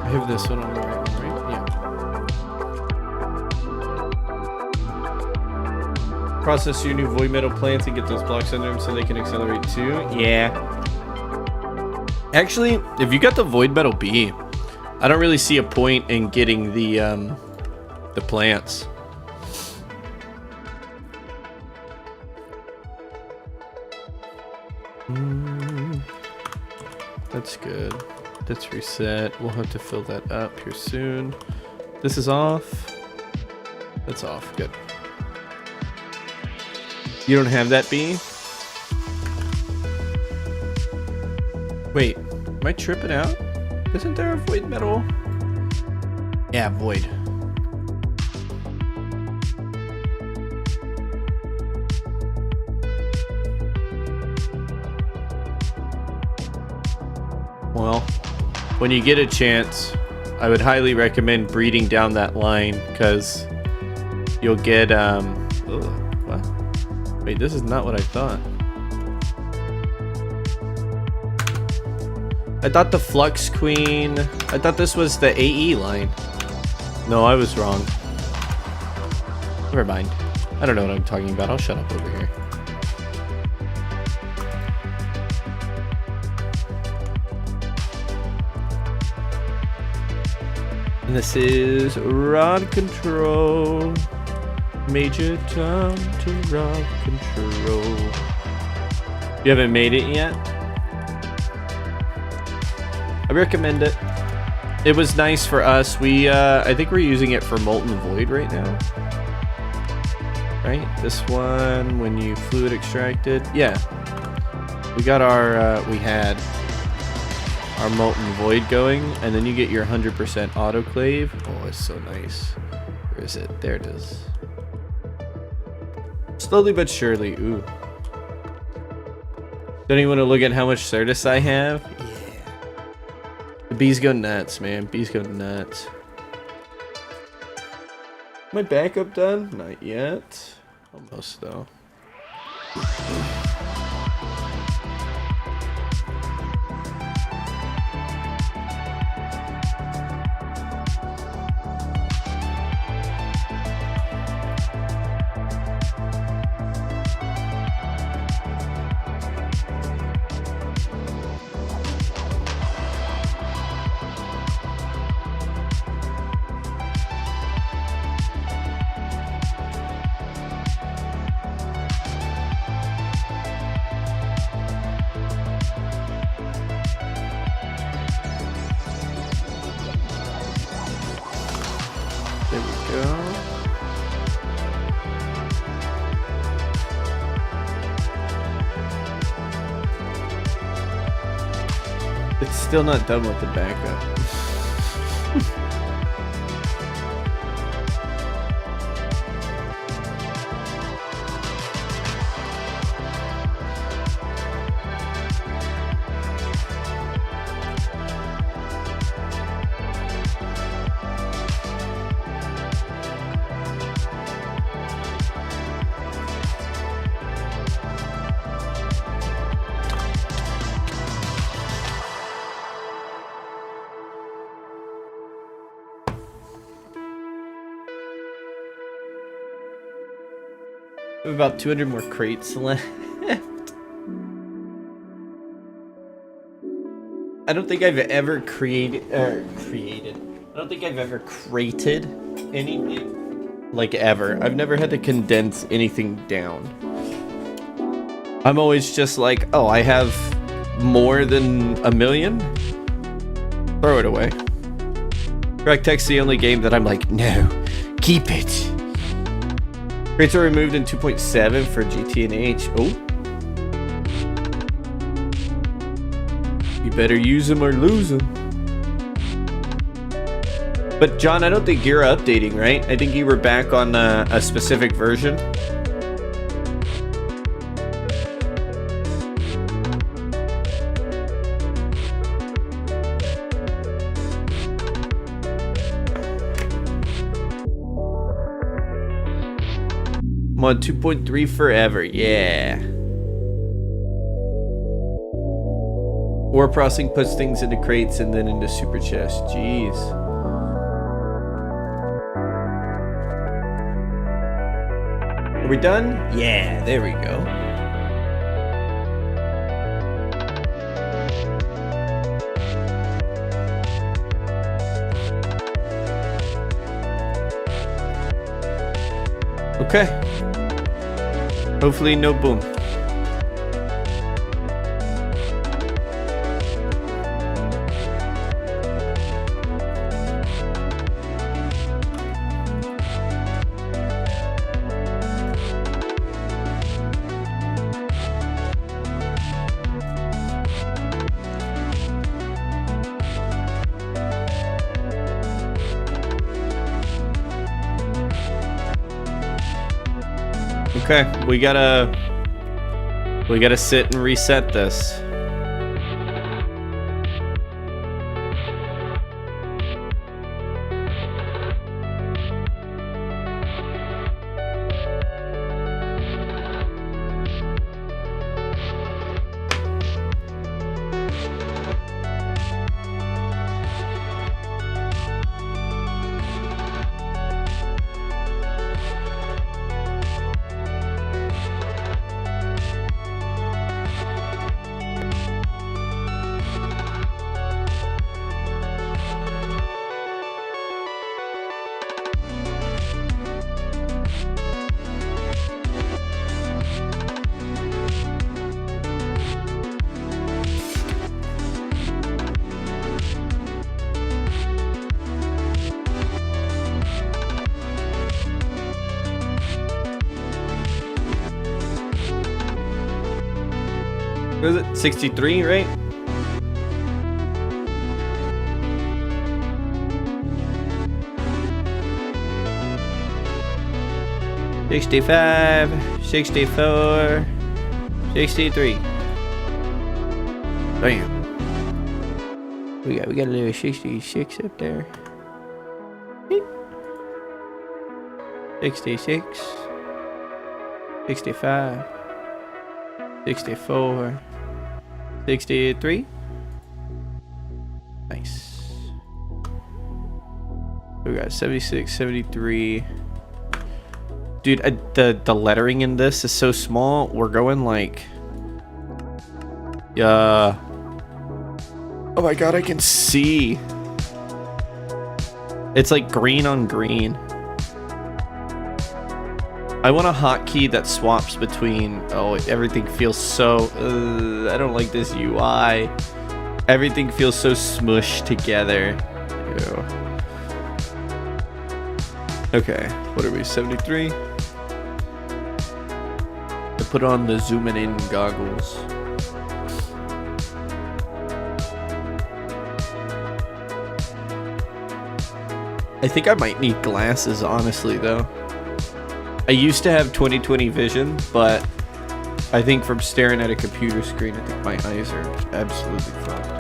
I have this one on the right one, right? Yeah. Process your new void metal plants and get those blocks under them so they can accelerate too. Yeah. Actually, if you got the void metal B, I don't really see a point in getting the plants. That's good. Let's reset. We'll have to fill that up here soon. This is off. That's off. Good. You don't have that B? Wait, am I tripping out? Isn't there a void metal Yeah, void. Well, when you get a chance, I would highly recommend breeding down that line, because you'll get, ugh, what? Wait, this is not what I thought. I thought the Flux Queen, I thought this was the AE line. No, I was wrong. Never mind. I don't know what I'm talking about. I'll shut up over here. And this is Rod Control. Major Tom to Rod Control. You haven't made it yet? I recommend it. It was nice for us. We, I think we're using it for Molten Void right now. Right? This one, when you fluid extracted. Yeah. We got our, we had our Molten Void going, and then you get your 100% autoclave. Oh, it's so nice. Where is it? There it is. Slowly but surely. Ooh. Don't even want to look at how much Certus I have? Yeah. The bees go nuts, man. Bees go nuts. My backup done? Not yet. Almost, though. There we go. It's still not done with the backup. We have about 200 more crates left. I don't think I've ever created. I don't think I've ever crated anything. Like, ever. I've never had to condense anything down. I'm always just like, oh, I have more than 1 million? Throw it away. Cracktek's the only game that I'm like, no, keep it. Crates are removed in 2.7 for GTNH. Oh. You better use them or lose them. But John, I don't think you're updating, right? I think you were back on a specific version. I'm on 2.3 forever, yeah. Ore processing puts things into crates and then into super chests. Jeez. Are we done? Yeah, there we go. Okay. Hopefully no boom. Okay, we gotta sit and reset this. What is it? 63, right? $65, 64, 63. Damn. We got a little 66 up there. 66, 65, 64, 63. Nice. We got 76, 73. Dude, the lettering in this is so small. We're going like... Oh my god, I can see. It's like green on green. I want a hotkey that swaps between... Oh, everything feels so... I don't like this UI. Everything feels so smushed together. Ew. Okay, what are we, 73? I put on the zooming in goggles. I think I might need glasses, honestly, though. I used to have 20/20 vision, but I think from staring at a computer screen, I think my eyes are absolutely fucked.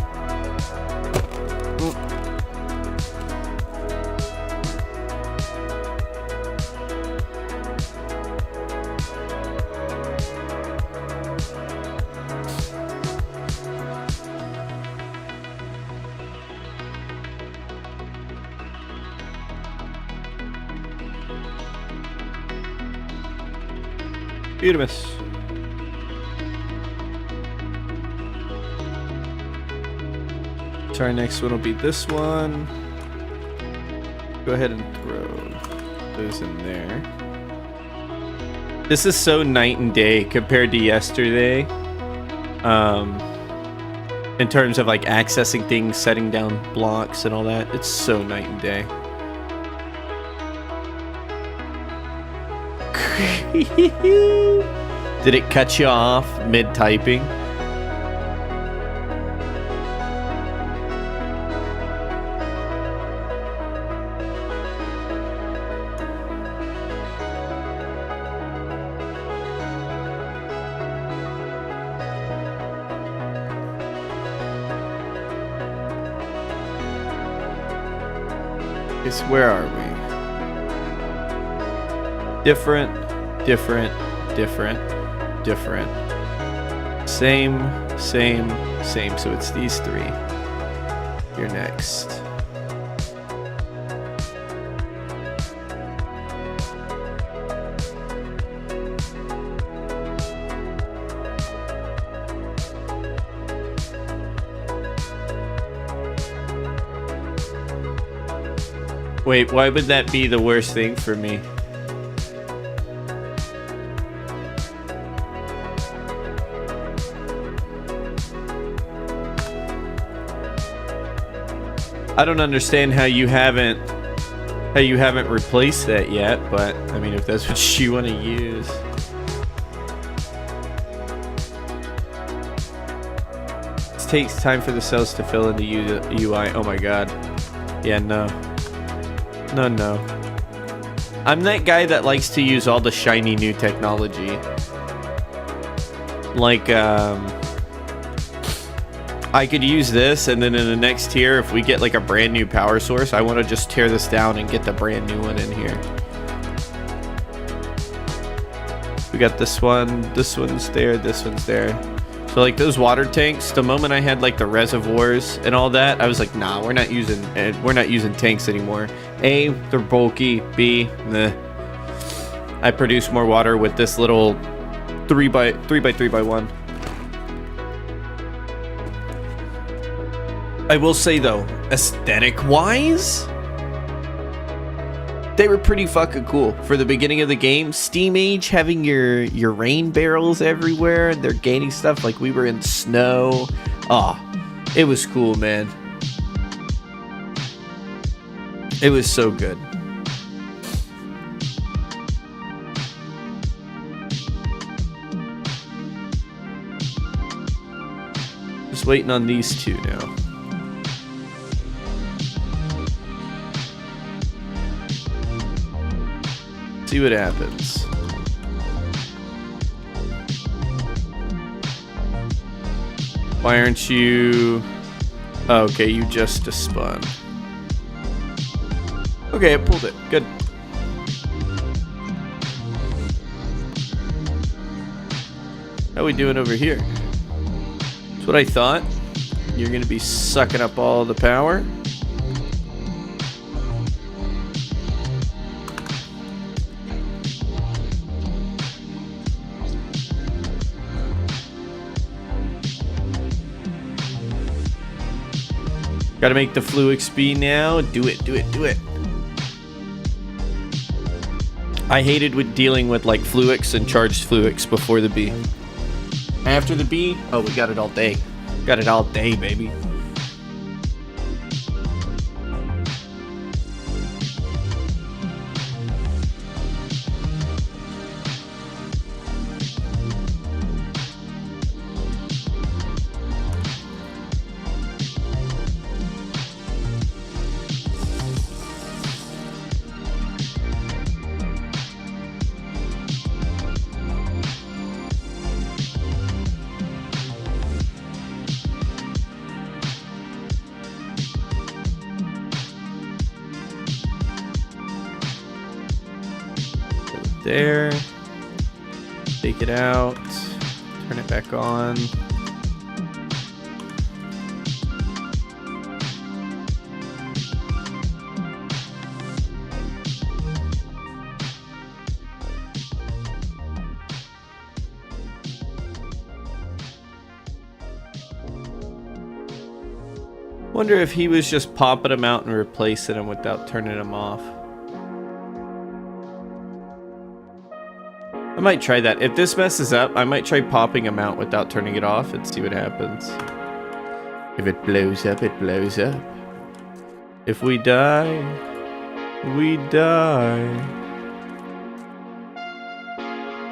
Beautiful. So our next one will be this one. Go ahead and throw those in there. This is so night and day compared to yesterday. In terms of like accessing things, setting down blocks and all that. It's so night and day. Did it cut you off mid-typing? Where are we? Different. Same. So it's these three. You're next. Wait, why would that be the worst thing for me? I don't understand how you haven't replaced that yet, but I mean, if that's what you want to use. It takes time for the cells to fill in the UI. Oh my god. Yeah, no. No. I'm that guy that likes to use all the shiny new technology. Like, I could use this, and then in the next tier, if we get like a brand new power source, I want to just tear this down and get the brand new one in here. We got this one's there, this one's there. So like those water tanks, the moment I had like the reservoirs and all that, I was like, nah, we're not using tanks anymore. A, they're bulky. B, meh. I produce more water with this little 3x3x1. I will say though, aesthetic-wise, they were pretty fucking cool for the beginning of the game. Steam Age, having your rain barrels everywhere, and they're gaining stuff like we were in snow. Oh, it was cool, man. It was so good. Just waiting on these two now. See what happens. Why aren't you... Oh, okay, you just spun. Okay, I pulled it. Good. How we doing over here? That's what I thought. You're gonna be sucking up all the power. Gotta make the fluid XP now. Do it, do it, do it. I hated with dealing with like fluix and charged fluix before the B. After the B, oh, we got it all day. Got it all day, baby. There. Take it out. Turn it back on. Wonder if he was just popping them out and replacing them without turning them off. I might try that. If this messes up, I might try popping them out without turning it off and see what happens. If it blows up, it blows up. If we die, we die.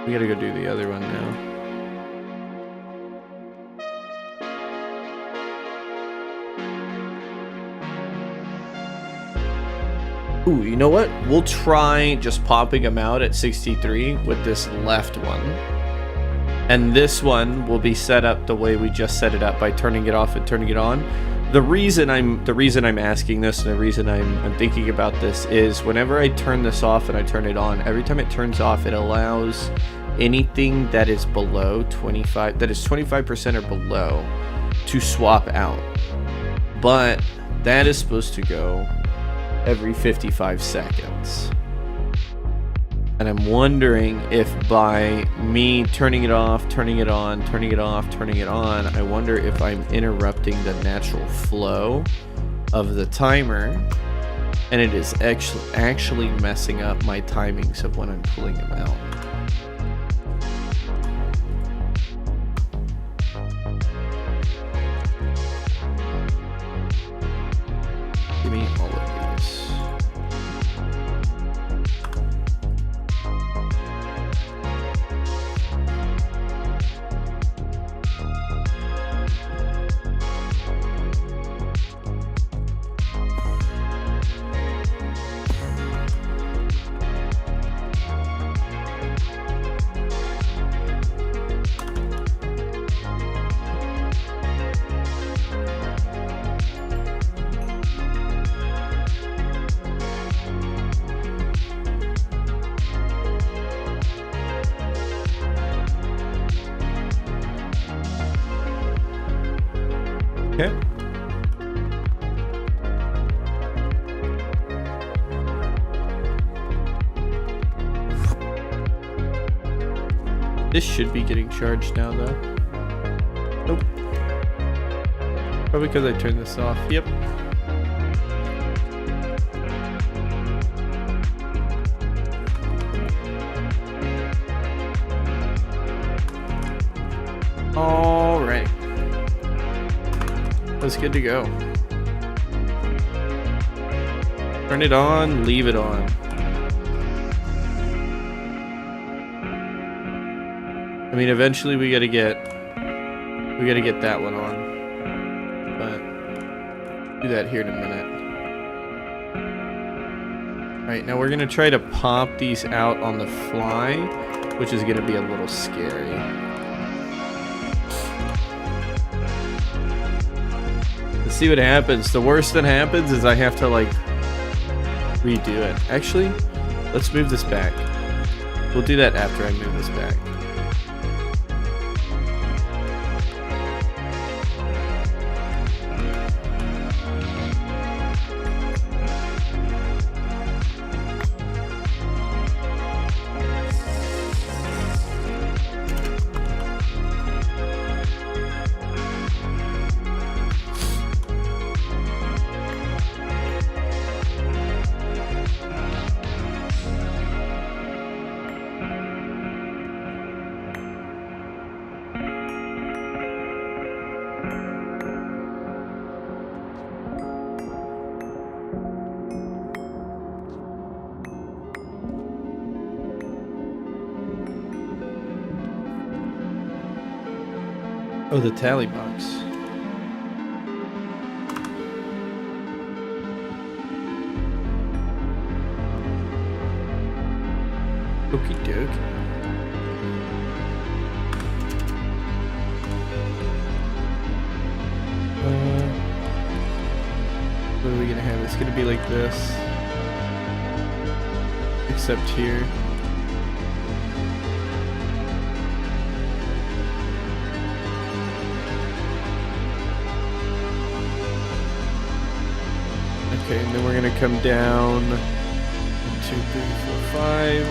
We gotta go do the other one now. Ooh, you know what? We'll try just popping them out at 63 with this left one. And this one will be set up the way we just set it up by turning it off and turning it on. The reason I'm asking this and the reason I'm thinking about this is whenever I turn this off and I turn it on, every time it turns off, it allows anything that is below 25, that is 25% or below, to swap out. But that is supposed to go every 55 seconds. And I'm wondering if by me turning it off, turning it on, turning it off, turning it on, I wonder if I'm interrupting the natural flow of the timer and it is actually messing up my timings of when I'm pulling them out. Give me all of these. Okay. This should be getting charged now, though. Nope. Probably because I turned this off. Yep. All right. That's good to go. Turn it on, leave it on. I mean, eventually we gotta get that one on, but do that here in a minute. All right, now we're gonna try to pop these out on the fly, which is gonna be a little scary. Let's see what happens. The worst that happens is I have to like redo it. Actually, let's move this back. We'll do that after I move this back. Oh, the tally box. Okie doke. What are we gonna have? It's gonna be like this. Except here. Okay, and then we're gonna come down 1, 2, 3, 4, 5.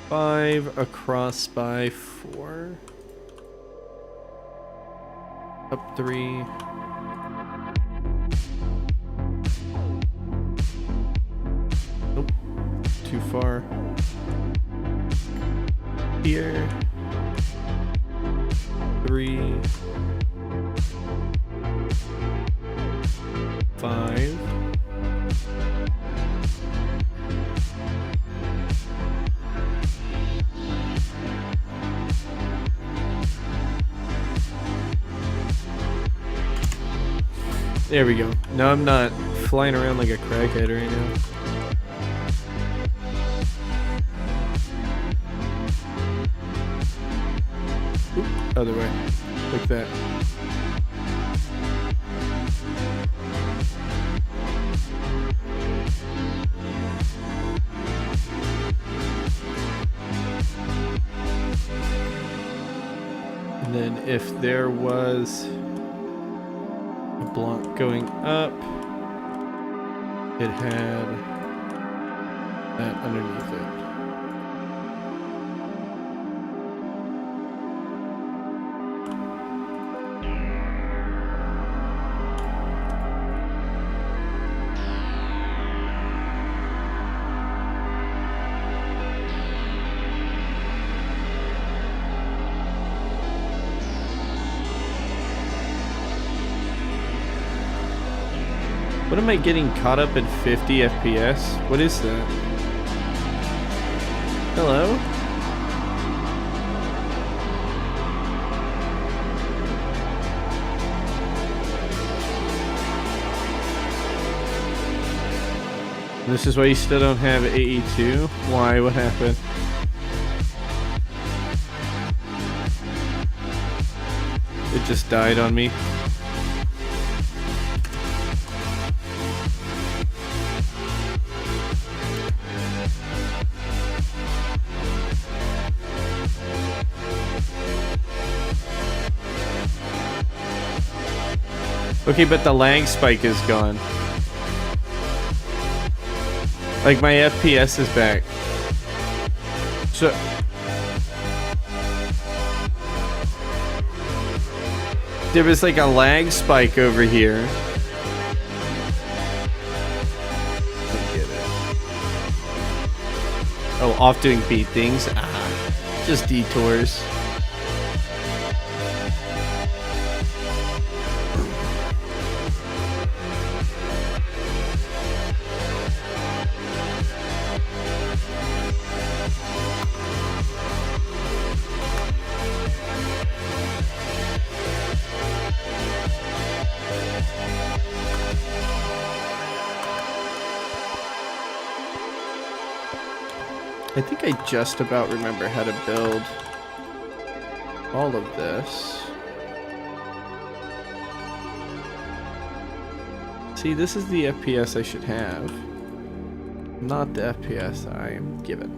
1, 5 across by 4. Up 3. Nope. Too far. Here. 3, 5. There we go. Now I'm not flying around like a crackhead right now. Oop, other way. Like that. And then if there was a block going up, it had that underneath it. What am I getting caught up in 50 FPS? What is that? Hello? This is why you still don't have AE2? Why? What happened? It just died on me. Okay, but the lag spike is gone. Like, my FPS is back. So... there was like a lag spike over here. Oh, off doing beat things? Ah, just detours. I think I just about remember how to build all of this. See, this is the FPS I should have, not the FPS I am given.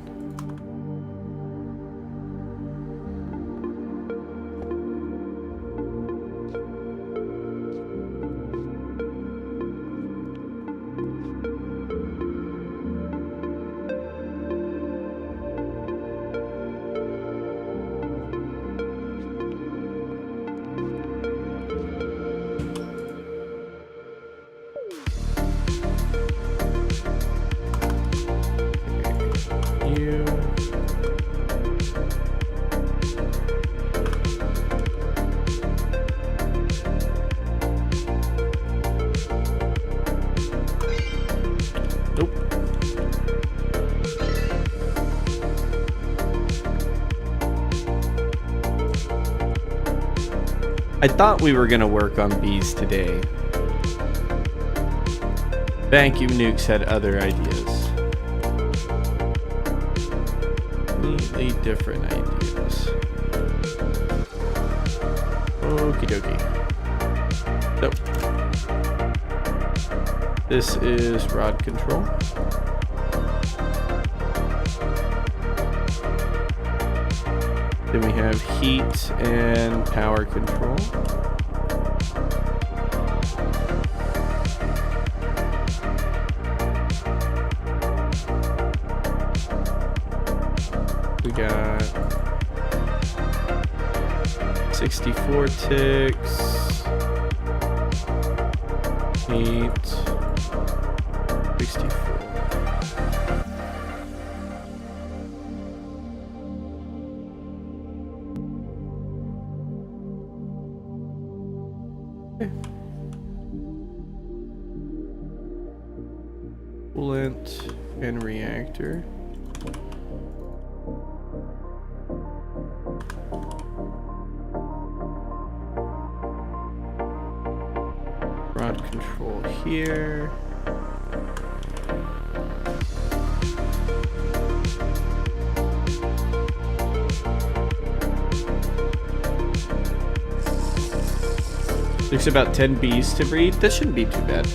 I thought we were gonna work on bees today. Vacuum nukes had other ideas. Completely different ideas. Okie dokie. Nope. This is rod control. Then we have heat and power control. We got 64 ticks, 8, 64. Coolant and reactor. Rod control here. There's about 10 bees to breed. That shouldn't be too bad.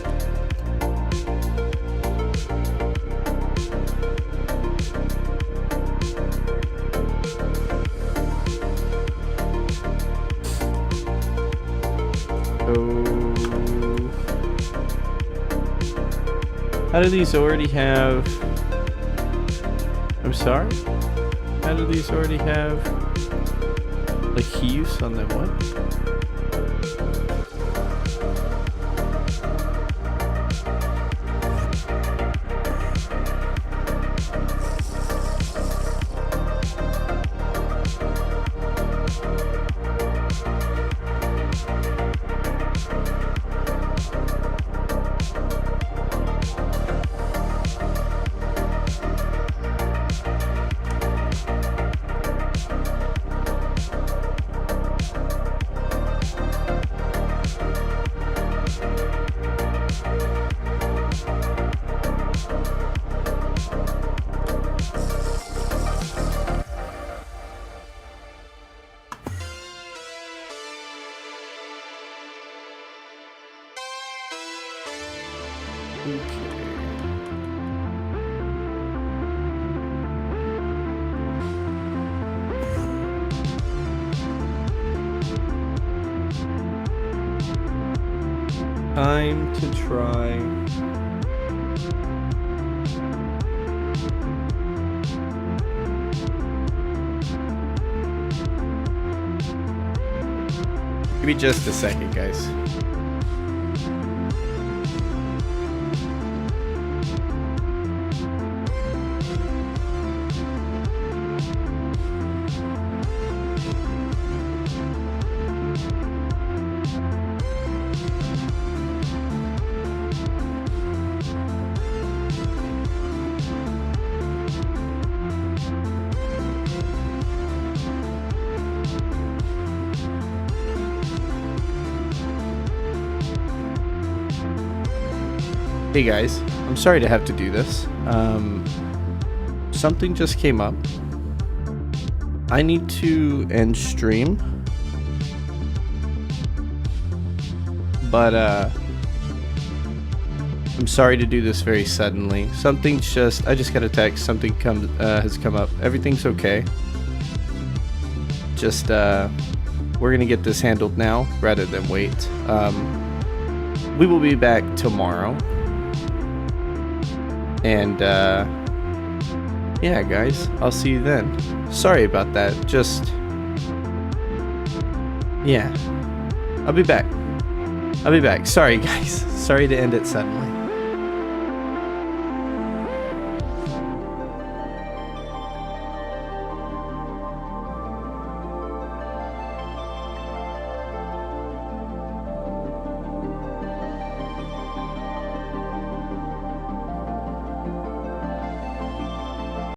How do these already have... I'm sorry? How do these already have... like, use on them? What? Time to try. Give me just a second, guys. Hey guys, I'm sorry to have to do this. Something just came up. I need to end stream, but I'm sorry to do this very suddenly. I just got a text. Something has come up. Everything's okay. Just we're gonna get this handled now rather than wait. We will be back tomorrow. And yeah, guys, I'll see you then. Sorry about that. Yeah, I'll be back. Sorry, guys. Sorry to end it suddenly.